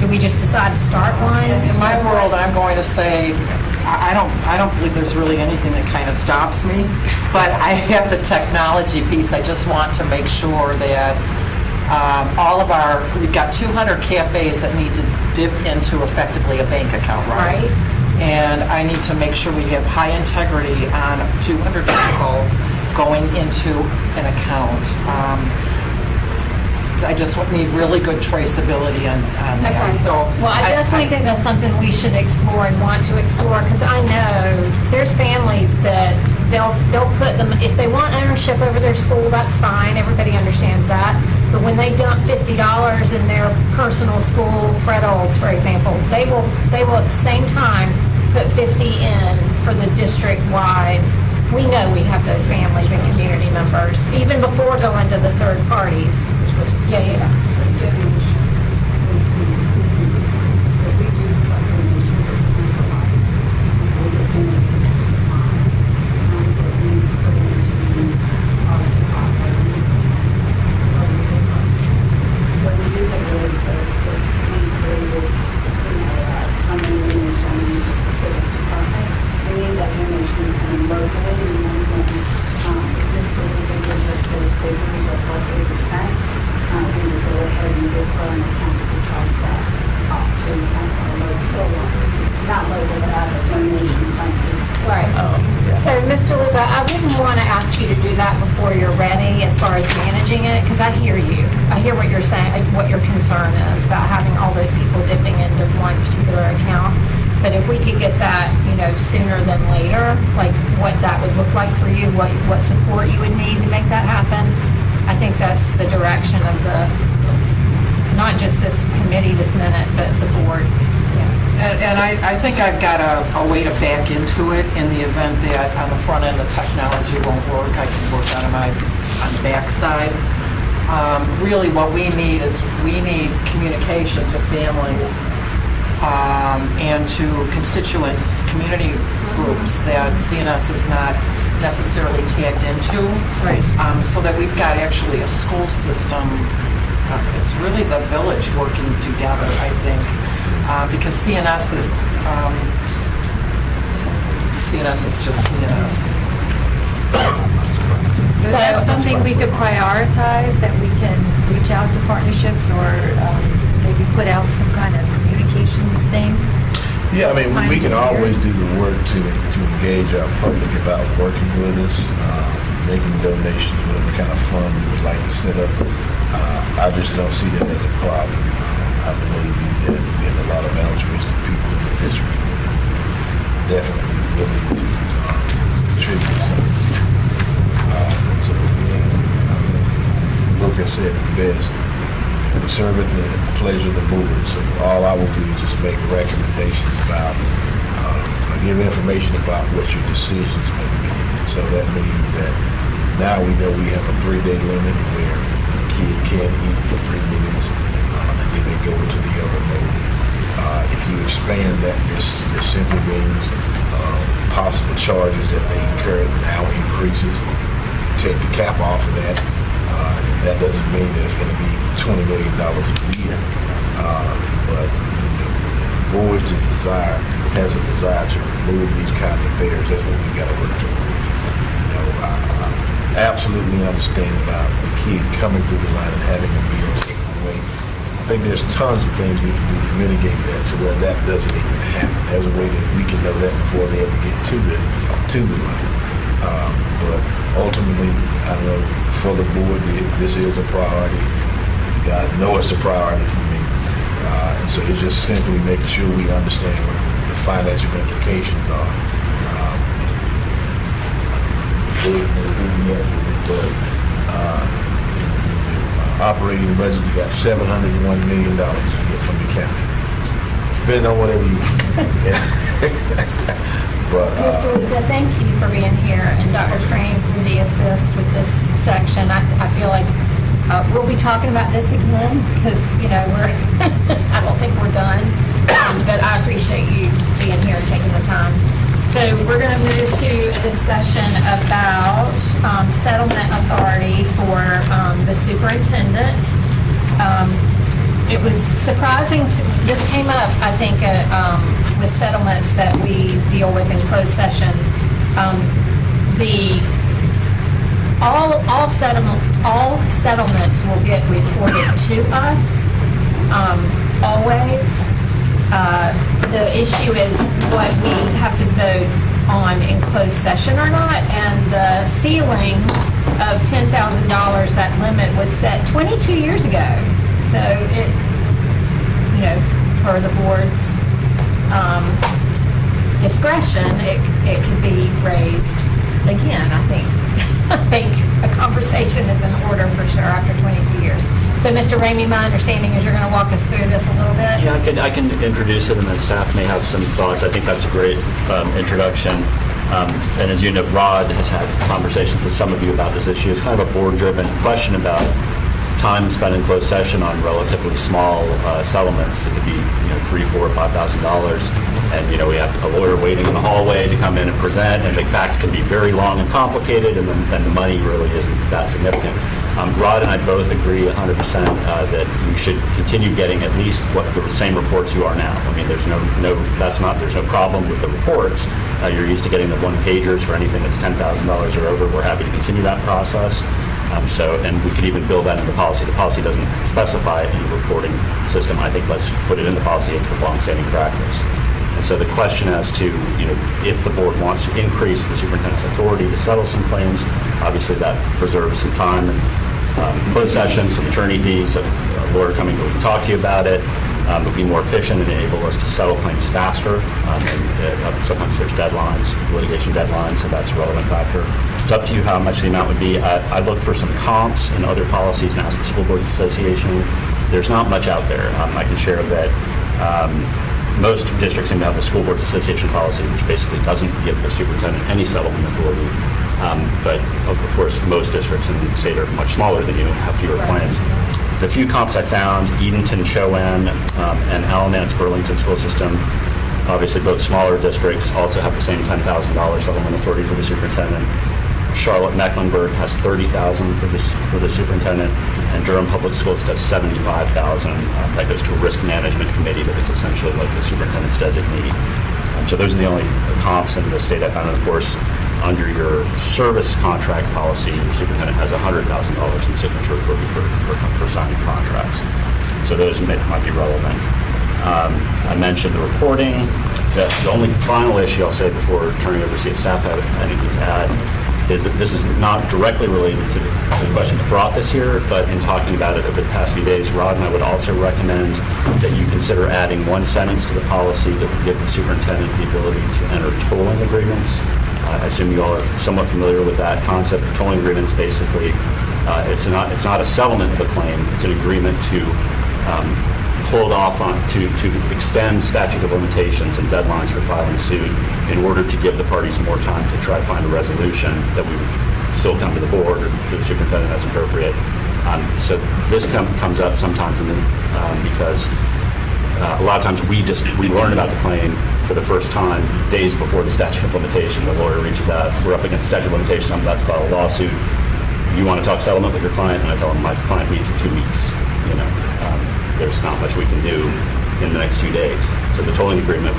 Do we just decide to start one? In my world, I'm going to say, I don't believe there's really anything that kind of stops me, but I have the technology piece. I just want to make sure that we've got 200 cafes that need to dip into effectively a bank account, right? Right. And I need to make sure we have high integrity on 200 people going into an account. I just need really good traceability on that. Okay. So Well, I definitely think that's something we should explore and want to explore, because I know there's families that they'll put them, if they want ownership over their school, that's fine, everybody understands that. But when they dump $50 in their personal school, Fred Olds, for example, they will at the same time put 50 in for the district-wide. We know we have those families and community members, even before going to the third parties. Yeah. So, Mr. Luca, I wouldn't want to ask you to do that before you're ready as far as managing it, because I hear you. I hear what you're saying, what your concern is about having all those people dipping into one particular account. But if we could get that, sooner than later, like what that would look like for you, what support you would need to make that happen, I think that's the direction of not just this committee this minute, but the board. And I think I've got a way to back into it in the event that on the front end the technology won't work. I can work on the back side. Really what we need is communication to families and to constituents, community groups that CNS is not necessarily tagged into. Right. So that we've got actually a school system. It's really the village working together, I think, because CNS is just CNS. So is that something we could prioritize, that we can reach out to partnerships or maybe put out some kind of communications thing? Yeah, I mean, we can Times of always year? do the work to engage our public about working with us, making donations, whatever kind of fund we would like to set up. I just don't see that as a problem. I believe that we have a lot of altruistic people in the district that are definitely willing to contribute something. And so again, I think Lucas said it best. We serve at the pleasure of the board. So all I will do is just make recommendations about, give information about what your decisions may be. So that means that now we know we have a 3-day limit where a kid can eat for 3 meals, and then they go into the other mode. If you expand that, this simply means possible charges that they incur now increases. Take the cap off of that, and that doesn't mean there's going to be $20 million a year, but the board's has a desire to remove these kind of barriers. That's what we got to work toward. I absolutely understand about a kid coming through the line and having a meal taken away. I think there's tons of things we can do to mitigate that to where that doesn't even happen. There's a way that we can know that before they ever get to the line. But ultimately, I know for the board, this is a priority. You guys know it's a priority for me. And so it's just simply making sure we understand what the financial implications are. But in the operating budget, you got $701 million you get from the county. Spend on whatever you want. But, Mr. Lisa, thank you for being here, and Dr. Crane for the assist with this section. I feel like we'll be talking about this again because, we're, I don't think we're done, but I appreciate you being here and taking the time. So we're going to move to a discussion about settlement authority for the superintendent. It was surprising this came up, I think, with settlements that we deal with in closed session. All settlements will get reported to us, always. The issue is what we have to vote on in closed session or not, and the ceiling of $10,000, that limit was set 22 years ago. So it, per the board's discretion, it could be raised again. I think a conversation is in order for sure after 22 years. So, Mr. Ramey, my understanding is you're going to walk us through this a little bit? Yeah, I can introduce it, and then staff may have some thoughts. I think that's a great introduction. And as you know, Rod has had conversations with some of you about this issue. It's kind of a board-driven question about time spent in closed session on relatively small settlements that could be, $3,000, $4,000, $5,000. And, we have a lawyer waiting in the hallway to come in and present, and the facts can be very long and complicated, and then the money really isn't that significant. Rod and I both agree 100% that you should continue getting at least the same reports you are now. I mean, there's no problem with the reports. You're used to getting the one-pagers for anything that's $10,000 or over. We're happy to continue that process. And we could even build that into the policy. The policy doesn't specify any reporting system. I think let's put it in the policy. It's a long-standing practice. And so the question as to, if the board wants to increase the superintendent's authority to settle some claims, obviously that preserves some time and closed session, some attorney fees, a lawyer coming to talk to you about it. It'll be more efficient and enable us to settle claims faster. And sometimes there's deadlines, litigation deadlines, so that's a relevant factor. It's up to you how much the amount would be. I looked for some comps and other policies and asked the School Boards Association. There's not much out there. I can share that most districts seem to have the School Boards Association policy, which basically doesn't give the superintendent any settlement authority. But of course, most districts in the state are much smaller than you, have fewer claims. The few comps I found, Edenton, Chowan, and Alamance Burlington School System, obviously both smaller districts, also have the same $10,000 settlement authority for the superintendent. Charlotte Mecklenburg has $30,000 for the superintendent, and Durham Public Schools does $75,000. That goes to a risk management committee, but it's essentially like the superintendent's designee. So those are the only comps in the state I found. And of course, under your service contract policy, your superintendent has $100,000 in signature authority for signing contracts. So those might be relevant. I mentioned the reporting. The only final issue I'll say before turning over to see if staff have anything to add is that this is not directly related to the question that brought this here, but in talking about it over the past few days, Rod and I would also recommend that you consider adding one sentence to the policy that would give the superintendent the ability to enter tolling agreements. I assume you all are somewhat familiar with that concept. Tolling agreements basically, it's not a settlement of a claim, it's an agreement to hold off on, to extend statute of limitations and deadlines for filing suit in order to give the parties more time to try to find a resolution that we would still come to the board or to the superintendent as appropriate. So this comes up sometimes because a lot of times we learn about the claim for the first time days before the statute of limitation. The lawyer reaches out, we're up against statute of limitation, I'm about to file a lawsuit. You want to talk settlement with your client? And I tell them my client meets in 2 weeks. There's not much we can do in the next 2 days. So the tolling agreement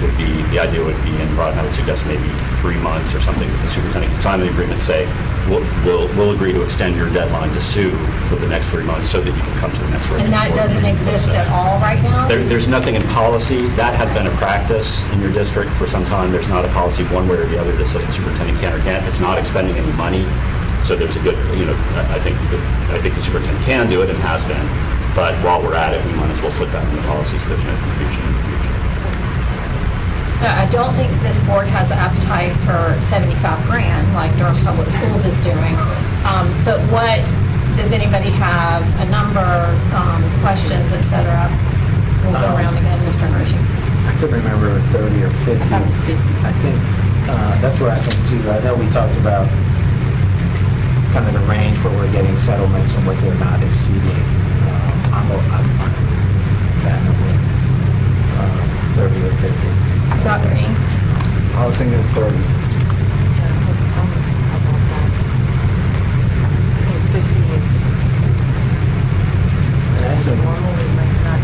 would be, the idea would be, and Rod and I would suggest maybe 3 months or something, that the superintendent can sign the agreement, say, we'll agree to extend your deadline to sue for the next 3 months so that you can come to the next regular And that board doesn't meeting exist at session. all right now? There's nothing in policy. That has been a practice in your district for some time. There's not a policy one way or the other that says the superintendent can or can't. It's not expending any money. So there's a good, I think the superintendent can do it and has been. But while we're at it, we might as well put that in the policy so there's no confusion in the future. So I don't think this board has the appetite for 75 grand like Durham Public Schools is doing. But what, does anybody have a number, questions, et cetera? We'll go around again, Mr. Hershey. I could remember 30 or 50. I think that's what I think too. I know we talked about kind of the range where we're getting settlements and what they're not exceeding. I'm fine with that number, 30 or 50. Dr. Ng? I was thinking 30. I think 50 is And I assume, normal, we might not.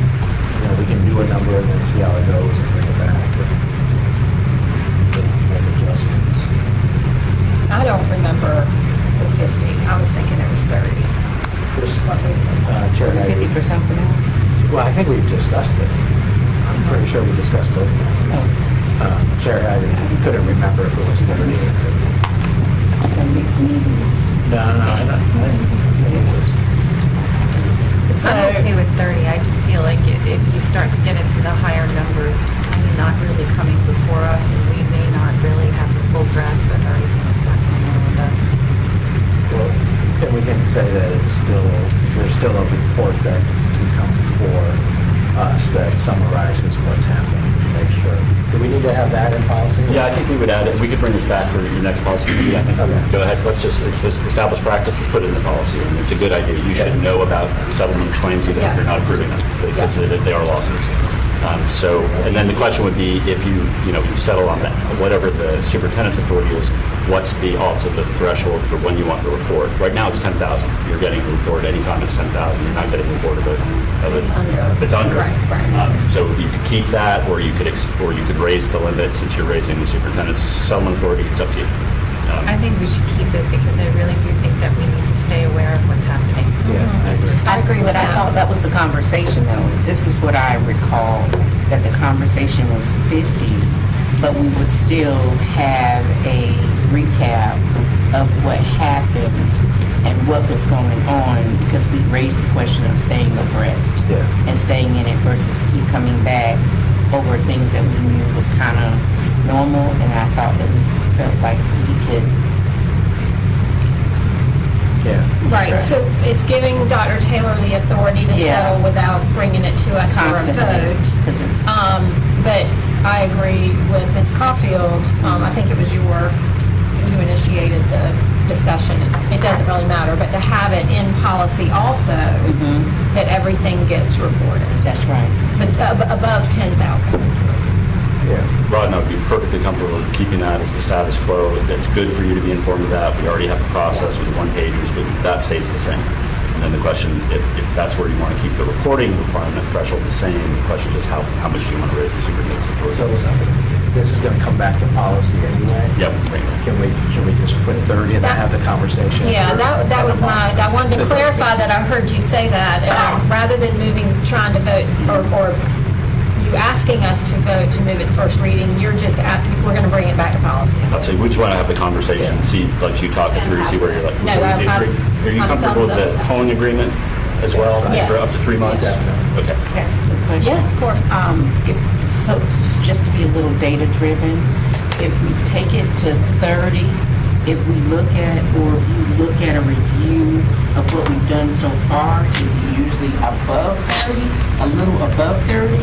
we can do a number and then see how it goes and bring it back and make adjustments. I don't remember the 50. I was thinking it was 30. Chair Hager. for something else? Well, I think we've discussed it. I'm pretty sure we discussed both of them. Chair Hager couldn't remember if it was 30 or 50. That makes meetings. No, I think it was. So, I'm okay with 30. I just feel like if you start to get into the higher numbers, it's kind of not really coming before us, and we may not really have the full grasp of everything that's happening around us. Well, then we can say that there's still a report that can come before us that summarizes what's happened. Make sure. Do we need to have that in policy? Yeah, I think we would add it. We could bring this back for your next policy committee. I think. Okay. Go ahead. It's this established practice. Let's put it in the policy. And it's a good idea. You should know about settlement claims even if you're not approving them because they are lawsuits. And then the question would be if you settle on that, whatever the superintendent's authority is, what's the threshold for when you want the report? Right now it's 10,000. You're getting a report anytime it's 10,000. You're not getting a report of it. It's under. Right. So you could keep that, or you could raise the limit since you're raising the superintendent's settlement authority. It's up to you. I think we should keep it because I really do think that we need to stay aware of what's happening. Yeah, I agree. I agree with But I that. thought that was the conversation, though. This is what I recall, that the conversation was 50, but we would still have a recap of what happened and what was going on, because we raised the question of staying abreast Yeah. and staying in it versus keep coming back over things that we knew was kind of normal, and I thought that we felt like we could. Yeah. Right, so it's giving Dr. Taylor the authority to Yeah. settle without bringing it to us for a Constantly, vote. 'cause it's- But I agree with Ms. Caulfield. I think it was you initiated the discussion. It doesn't really matter, but to have it in policy also, that everything gets reported. That's right. But above 10,000. Yeah. Rod and I would be perfectly comfortable with keeping that as the status quo. It's good for you to be informed of that. We already have a process with one-pagers, but that stays the same. And then the question, if that's where you want to keep the reporting requirement threshold the same, the question is how much do you want to raise the superintendent's So authority? this is going to come back to policy anyway? Yep, bring it. Should we just put 30 and then have the conversation? Yeah, that was I wanted to clarify that I heard you say that. Rather than trying to vote, or you asking us to vote to move it first reading, you're just, we're going to bring it back to policy. I'd say we just want to have the conversation, see, let you talk it through, see where you're like. No, So I'm- Are you I'm comfortable with thumbs the up. towing agreement as well? Yes. For up to 3 months? Yes. Okay. That's a good question. Yeah, of course. So just to be a little data driven, if we take it to 30, if we look at, or if you look at a review of what we've done so far, is it usually above 30, a little above 30,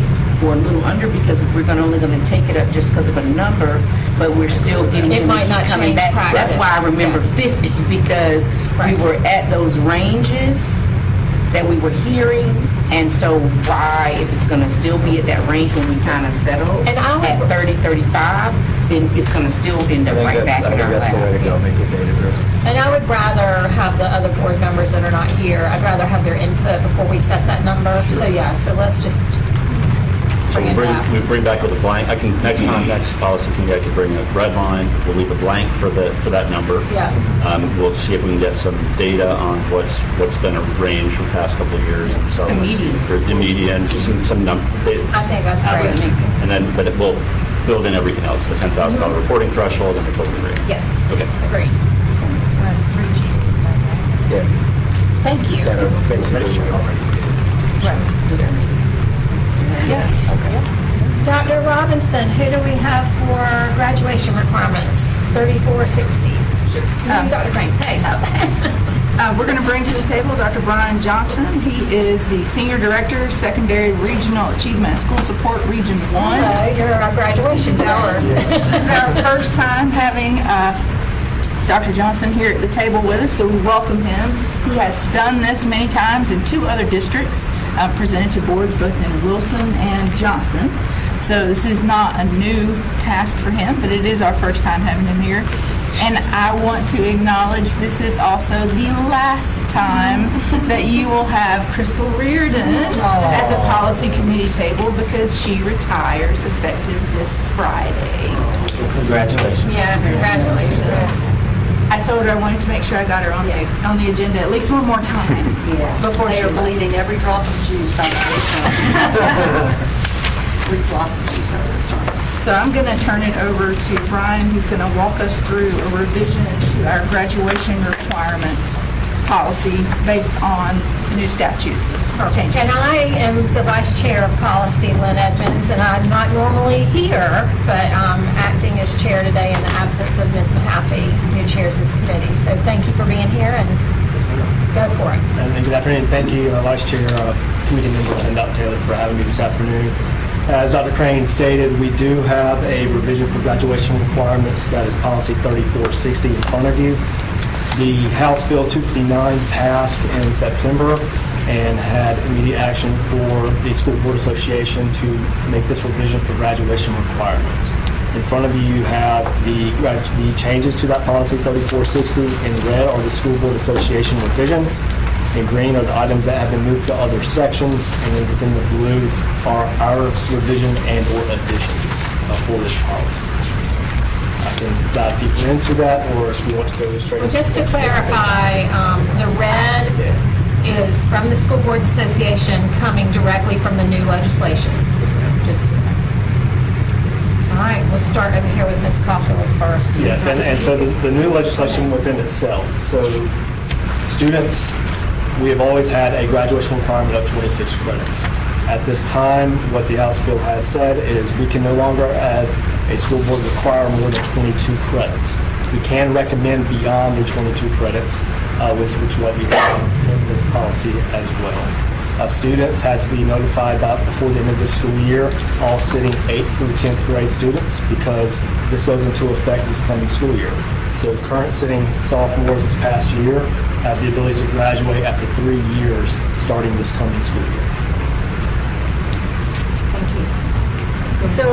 or a little under? Because if we're only going to take it up just because of a number, but we're still getting It them to might keep not coming change back. practice. That's why I remember 50, because Right. we were at those ranges that we were hearing, and so why, if it's gonna still be at that range when we kind of settle And I would- at 30, 35, then it's gonna still end up right back in our that's the way to go, lap. make it data driven. And I would rather have the other board members that are not here, I'd rather have their input before we set that number. So yeah, so let's just So bring it back. we bring back with a blank, next policy committee, I can bring a red line, we'll leave a blank for that number. Yeah. We'll see if we can get some data on what's been arranged for the past couple of years. And so the median. For the median, just some number. I think that's great. And then, but it will build in everything else, the $10,000 reporting threshold and the total rate. Yes. Okay. Agreed. So that's 3 changes like that. Yeah. Thank you. That are basically we already did. Right. Does that make sense? Yeah. Dr. Robinson, who do we have for graduation requirements? 3460. Dr. Crane, hey. We're going to bring to the table Dr. Brian Johnson. He is the Senior Director, Secondary Regional Achievement School Support Region 1. Hello, you're our graduation This is our first time having Dr. Johnson here at the table with us, so we welcome him. He has done this many times in 2 other districts, presented to boards both in Wilson and Johnston. So this is not a new task for him, but it is our first time having him here. And I want to acknowledge this is also the last time that you will have Crystal Reardon at the policy committee table, because she retires effective this Friday. Congratulations. Yeah, congratulations. I told her I wanted to make sure I got her on the agenda at least one more time before They she are left. bleeding every drop of juice out of this time. Every drop of juice out of this time. So I'm going to turn it over to Brian, who's going to walk us through a revision to our graduation requirement policy based on new statute changes. And I am the vice chair of policy, Lynn Edmonds, and I'm not normally here, but acting as chair today in the absence of Ms. Mahaffey, who chairs this committee. So thank you for being here, and go for it. And good afternoon. Thank you, Vice Chair, Committee members, and Dr. Taylor for having me this afternoon. As Dr. Crane stated, we do have a revision for graduation requirements, that is policy 3460 in front of you. The House Bill 259 passed in September and had immediate action for the School Board Association to make this revision for graduation requirements. In front of you, you have the changes to that policy 3460. In red are the School Board Association revisions. In green are the items that have been moved to other sections, and then within the blue are our revision and/or additions for this policy. I can dive deeper into that, or if you want to go straight into Just to clarify, the red is from the School Boards Association coming directly from the new legislation. Just, all right, we'll start over here with Ms. Caulfield first. Yes, and so the new legislation within itself. So Students, we have always had a graduation requirement of 26 credits. At this time, what the House bill has said is we can no longer, as a school board, require more than 22 credits. We can recommend beyond the 22 credits, which is what we have in this policy as well. Students had to be notified before the end of the school year, all sitting 8th through 10th grade students, because this goes into effect this coming school year. So current sitting sophomores this past year have the ability to graduate after 3 years starting this coming school year. So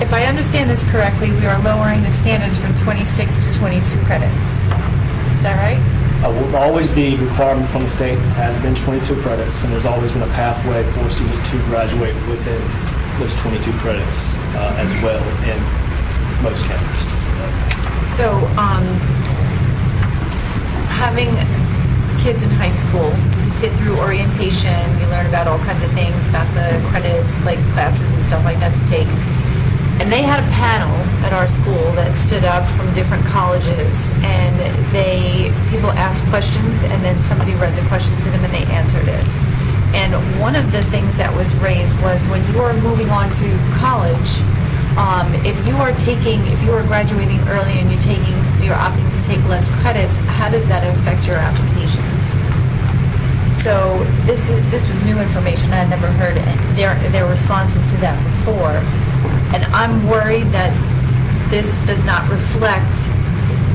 if I understand this correctly, we are lowering the standards from 26 to 22 credits. Is that right? Always the requirement from the state has been 22 credits, and there's always been a pathway for students to graduate within those 22 credits as well in most counties. So having kids in high school, you sit through orientation, you learn about all kinds of things, FAFSA credits, like classes and stuff like that to take. And they had a panel at our school that stood up from different colleges, and people asked questions, and then somebody read the questions to them and they answered it. And one of the things that was raised was when you are moving on to college, if you are graduating early and you're opting to take less credits, how does that affect your applications? So this was new information. I had never heard their responses to that before. And I'm worried that this does not reflect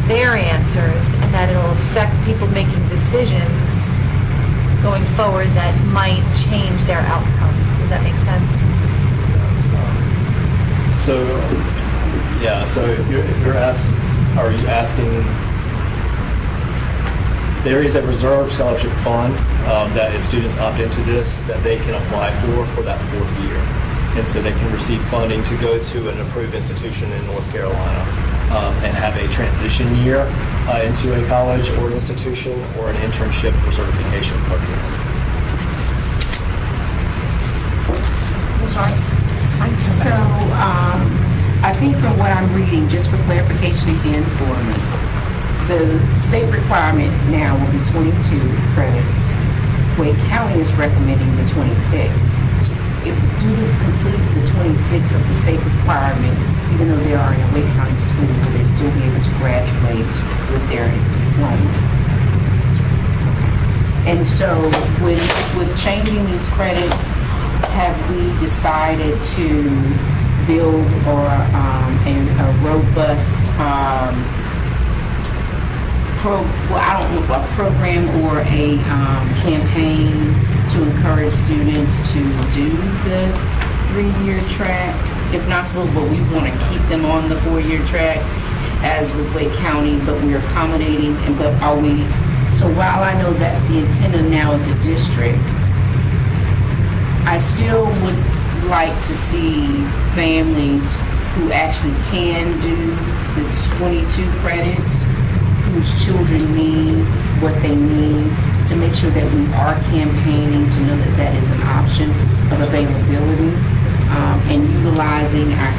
their answers and that it'll affect people making decisions going forward that might change their outcome. Does that make sense? So, yeah, so if you're asking, are you asking, there is a reserve scholarship fund that if students opt into this, that they can apply for that 4th year. And so they can receive funding to go to an approved institution in North Carolina and have a transition year into a college or an institution or an internship or certification program. Ms. Rice? So, I think from what I'm reading, just for clarification again for me, the state requirement now will be 22 credits. Wake County is recommending the 26. If the students complete the 26 of the state requirement, even though they are in a Wake County school, will they still be able to graduate with their diploma? And so with changing these credits, have we decided to build a robust a program or a campaign to encourage students to do the 3-year track, if not so, but we want to keep them on the 4-year track, as with Wake County, but we're accommodating, but are we, so while I know that's the intent now of the district, I still would like to see families who actually can do the 22 credits, whose children need what they need, to make sure that we are campaigning to know that that is an option of availability, and utilizing our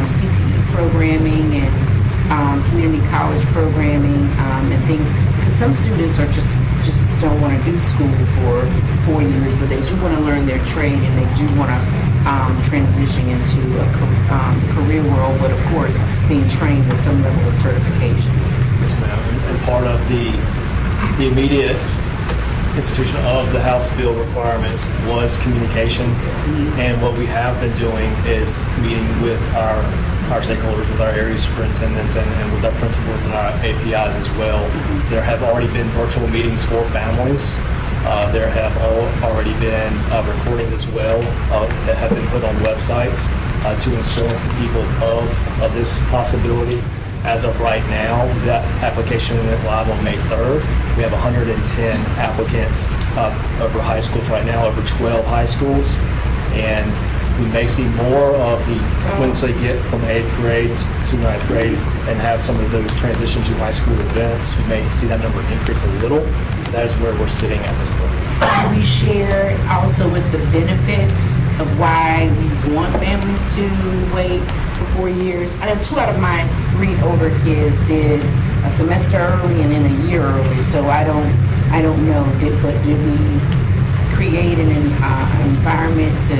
CTE programming and community college programming and things, because some students are just don't want to do school for 4 years, but they do want to learn their trade and they do want to transition into the career world, but of course being trained with some level of certification. Yes, ma'am. And part of the immediate institution of the House bill requirements was communication. And what we have been doing is meeting with our stakeholders, with our area superintendents, and with our principals and our APIs as well. There have already been virtual meetings for families. There have already been recordings as well that have been put on websites to inform people of this possibility. As of right now, that application went live on May 3rd. We have 110 applicants over high schools right now, over 12 high schools. And we may see more of once they get from 8th grade to 9th grade and have some of those transition to high school events, we may see that number increase a little. That is where we're sitting at this point. We share also with the benefits of why we want families to wait for 4 years. I know 2 out of my 3 older kids did a semester early and then a year early, so I don't I don't know, but did we create an environment to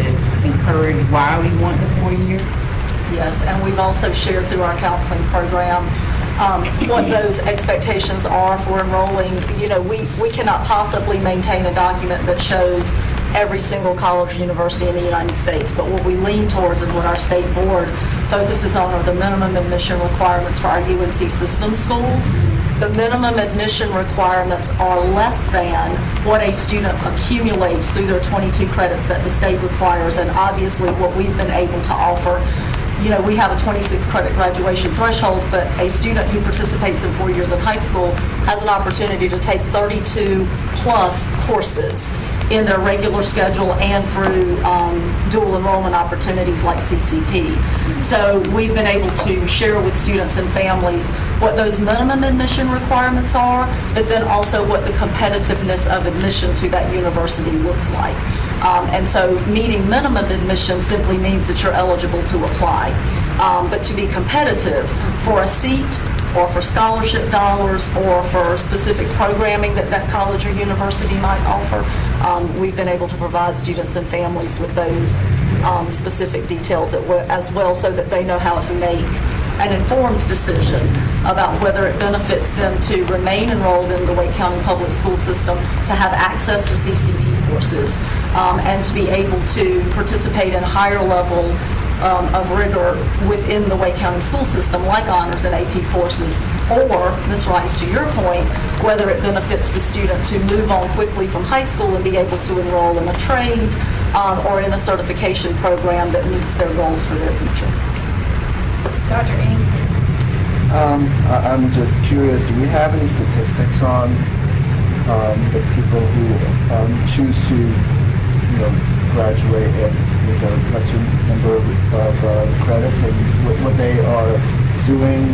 encourage why we want the 4-year? Yes, and we've also shared through our counseling program what those expectations are for enrolling. You know, we cannot possibly maintain a document that shows every single college or university in the United States, but what we lean towards and what our state board focuses on are the minimum admission requirements for our UNC system schools. The minimum admission requirements are less than what a student accumulates through their 22 credits that the state requires, and obviously what we've been able to offer. You know, we have a 26 credit graduation threshold, but a student who participates in 4 years of high school has an opportunity to take 32 plus courses in their regular schedule and through dual enrollment opportunities like CCP. So we've been able to share with students and families what those minimum admission requirements are, but then also what the competitiveness of admission to that university looks like. And so meeting minimum admission simply means that you're eligible to apply. But to be competitive for a seat or for scholarship dollars or for specific programming that that college or university might offer, we've been able to provide students and families with those specific details as well, so that they know how to make an informed decision about whether it benefits them to remain enrolled in the Wake County Public School System, to have access to CCP courses, and to be able to participate in higher level of rigor within the Wake County school system, like honors and AP courses, or, Ms. Rice, to your point, whether it benefits the student to move on quickly from high school and be able to enroll in a trade or in a certification program that meets their goals for their future. Dr. Ng? I'm just curious, do we have any statistics on the people who choose to, graduate with a lesser number of credits, and what they are doing,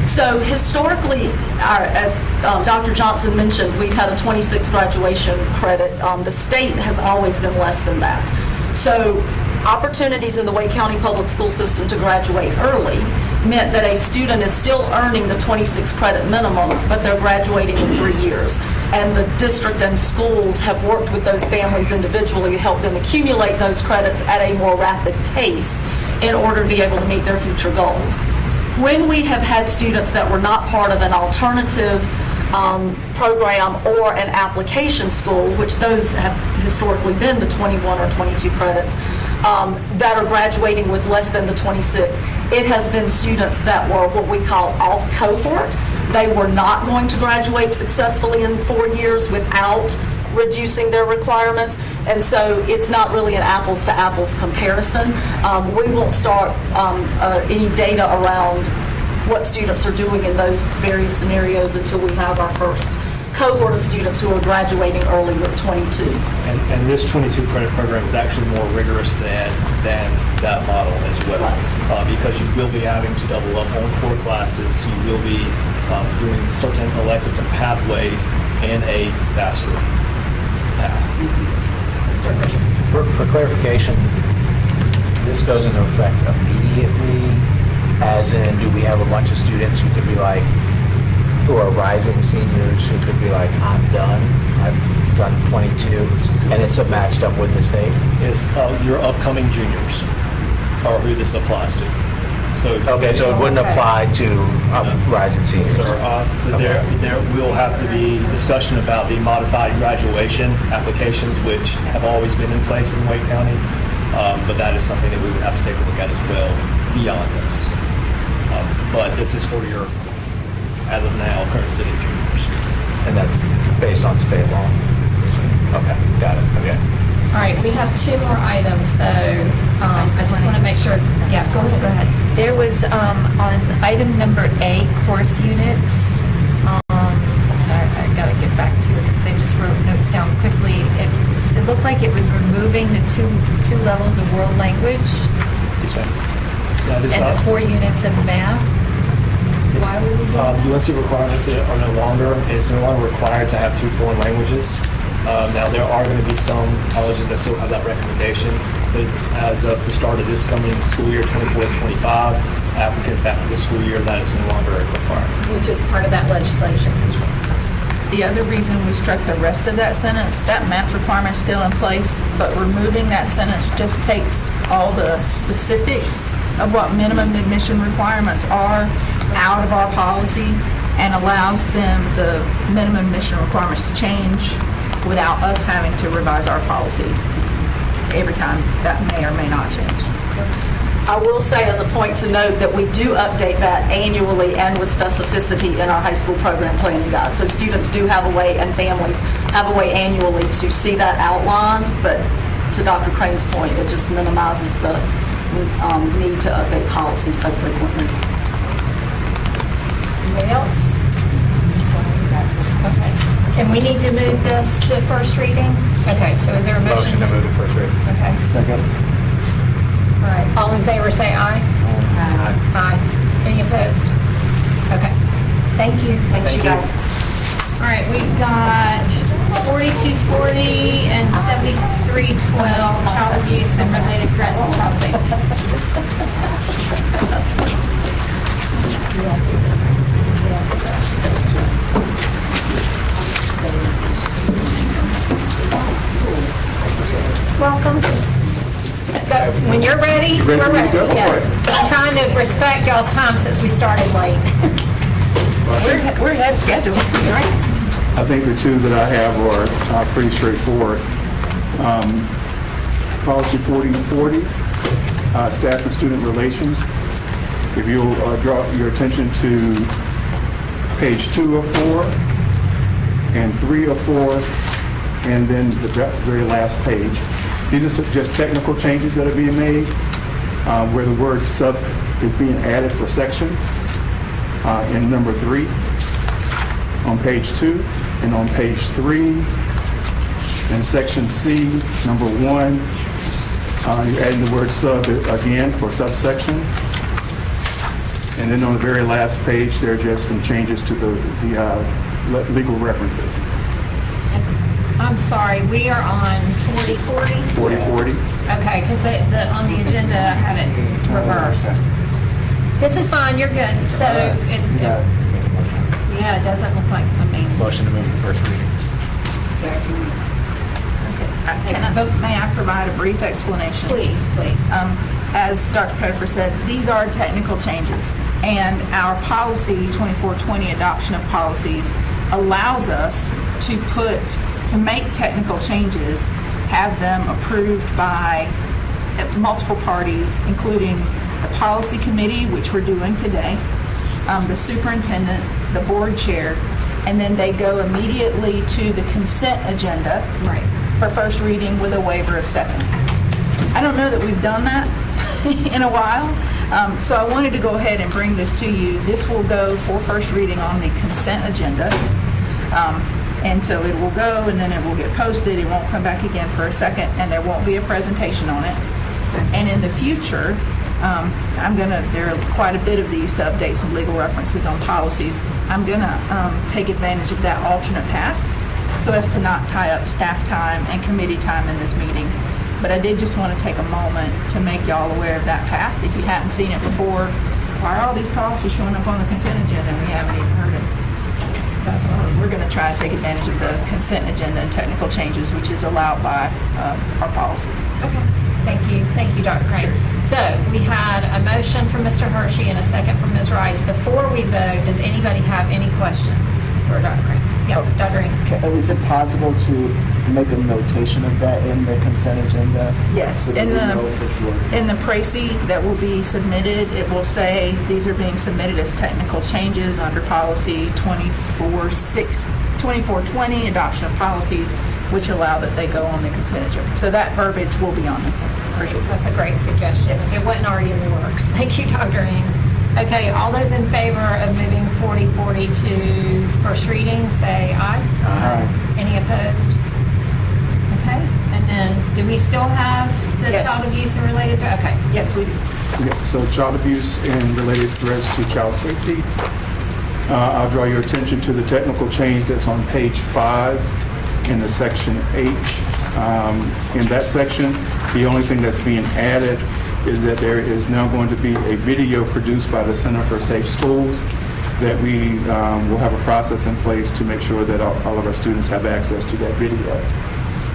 So historically, as Dr. Johnson mentioned, we've had a 26 graduation credit. The state has always been less than that. So opportunities in the Wake County Public School System to graduate early meant that a student is still earning the 26 credit minimum, but they're graduating in 3 years. And the district and schools have worked with those families individually to help them accumulate those credits at a more rapid pace in order to be able to meet their future goals. When we have had students that were not part of an alternative program or an application school, which those have historically been the 21 or 22 credits, that are graduating with less than the 26, it has been students that were what we call off cohort. They were not going to graduate successfully in 4 years without reducing their requirements, and so it's not really an apples to apples comparison. We won't start any data around what students are doing in those various scenarios until we have our first cohort of students who are graduating early with 22. And this 22 credit program is actually more rigorous than that model as well. Right. Because you will be having to double up on core classes. You will be doing certain electives and pathways in a faster path. For clarification, this goes into effect immediately, as in, do we have a bunch of students who could be like, who are rising seniors who could be like, I'm done, I've done 22, and it's matched up with the state? Is your upcoming juniors are who this applies to. So Okay, so it wouldn't apply to rising seniors? So there will have to be discussion about the modified graduation applications, which have always been in place in Wake County, but that is something that we would have to take a look at as well beyond this. But this is for your, as of now, current city juniors. And that's based on state law? Okay, got it, okay. All right, we have 2 more items, so I just want to make sure, yeah, go ahead. There was, on item number A, course units, I gotta get back to it because I just wrote notes down quickly. It looked like it was removing the two levels of world language Yes, ma'am. That is and the 4 units of math. Why would we do that? UNC requirements are no longer required to have 2 foreign languages. Now, there are going to be some colleges that still have that recommendation, but as of the start of this coming school year, 24-25, applicants after this school year, that is no longer a requirement. Which is part of that legislation. the other reason we struck the rest of that sentence, that math requirement's still in place, but removing that sentence just takes all the specifics of what minimum admission requirements are out of our policy and allows them, the minimum admission requirements, to change without us having to revise our policy every time. That may or may not change. I will say as a point to note that we do update that annually and with specificity in our high school program planning guide. So students do have a way, and families have a way annually to see that outlined, but to Dr. Crane's point, it just minimizes the need to update policy so frequently. Anybody else? Okay. And we need to move this to first reading? Okay, so is there a motion? Motion to move to first reading. Okay. Second. All right, all in favor, say aye. Aye. Any opposed? Okay. Thank you. Thanks, you guys. All right, we've got 4240 and 7312, child abuse and related threats to child safety. Welcome. When you're ready, we're ready. Yes. I'm trying to respect y'all's time since we started late. We're ahead of schedule. I think the two that I have are pretty straightforward. Policy 4040, staff and student relations. If you'll draw your attention to page 2 of 4 and 3 of 4, and then the very last page. These are just technical changes that are being made, where the word sub is being added for section in number 3 on page 2, and on page 3 in section C, number 1, you're adding the word sub again for subsection. And then on the very last page, there are just some changes to the legal references. I'm sorry, we are on 4040? 4040. Okay, because on the agenda, I had it reversed. This is fine, you're good. So, yeah, it doesn't look like, Motion to move to first reading. May I provide a brief explanation? Please. As Dr. Pettifer said, these are technical changes, and our policy 2420, adoption of policies, allows us to make technical changes, have them approved by multiple parties, including the policy committee, which we're doing today, the superintendent, the board chair, and then they go immediately to the consent agenda for first reading with a waiver of second. I don't know that we've done that in a while, so I wanted to go ahead and bring this to you. This will go for first reading on the consent agenda. And so it will go, and then it will get posted. It won't come back again for a second, and there won't be a presentation on it. And in the future, there are quite a bit of these to update some legal references on policies. I'm going to take advantage of that alternate path so as to not tie up staff time and committee time in this meeting. But I did just want to take a moment to make y'all aware of that path. If you hadn't seen it before, why are all these policies showing up on the consent agenda and we haven't even heard it? That's why we're going to try to take advantage of the consent agenda and technical changes, which is allowed by our policy. Okay. Thank you, Dr. Crane. So we had a motion from Mr. Hershey and a second from Ms. Rice. Before we vote, does anybody have any questions for Dr. Crane? Yeah, Dr. Green. Is it possible to make a notation of that in the consent agenda? Yes, So that we know for sure. in the précis that will be submitted, it will say these are being submitted as technical changes under policy 2420, adoption of policies, which allow that they go on the consent agenda. So that verbiage will be on there, for sure. That's a great suggestion. If it wasn't already in the works. Thank you, Dr. Ng. Okay, all those in favor of moving 4040 to first reading, say aye. Aye. Any opposed? Okay, and then do we still have the Yes. child abuse and related to, okay. Yes, we do. Yeah, so child abuse and related threats to child safety. I'll draw your attention to the technical change that's on page 5 in the section H. In that section, the only thing that's being added is that there is now going to be a video produced by the Center for Safe Schools that we will have a process in place to make sure that all of our students have access to that video.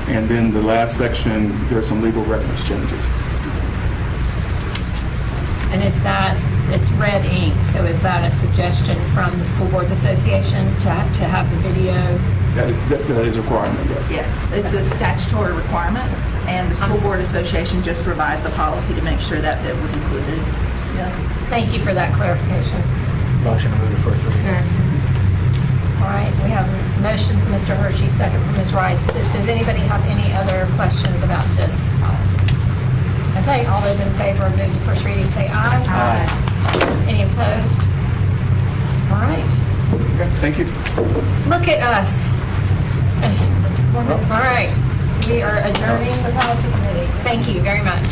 And then the last section, there's some legal reference changes. And is that, it's red ink, so is that a suggestion from the School Boards Association to have the video? That is a requirement, yes. Yeah, it's a statutory requirement, and the School Board Association just revised the policy to make sure that it was included. Yeah. Thank you for that clarification. Motion to move to first reading. All right, we have a motion from Mr. Hershey, second from Ms. Rice. Does anybody have any other questions about this policy? Okay, all those in favor of moving to first reading, say aye. Aye. Any opposed? All right. Thank you. Look at us. All right, we are adjourning the policy committee. Thank you very much.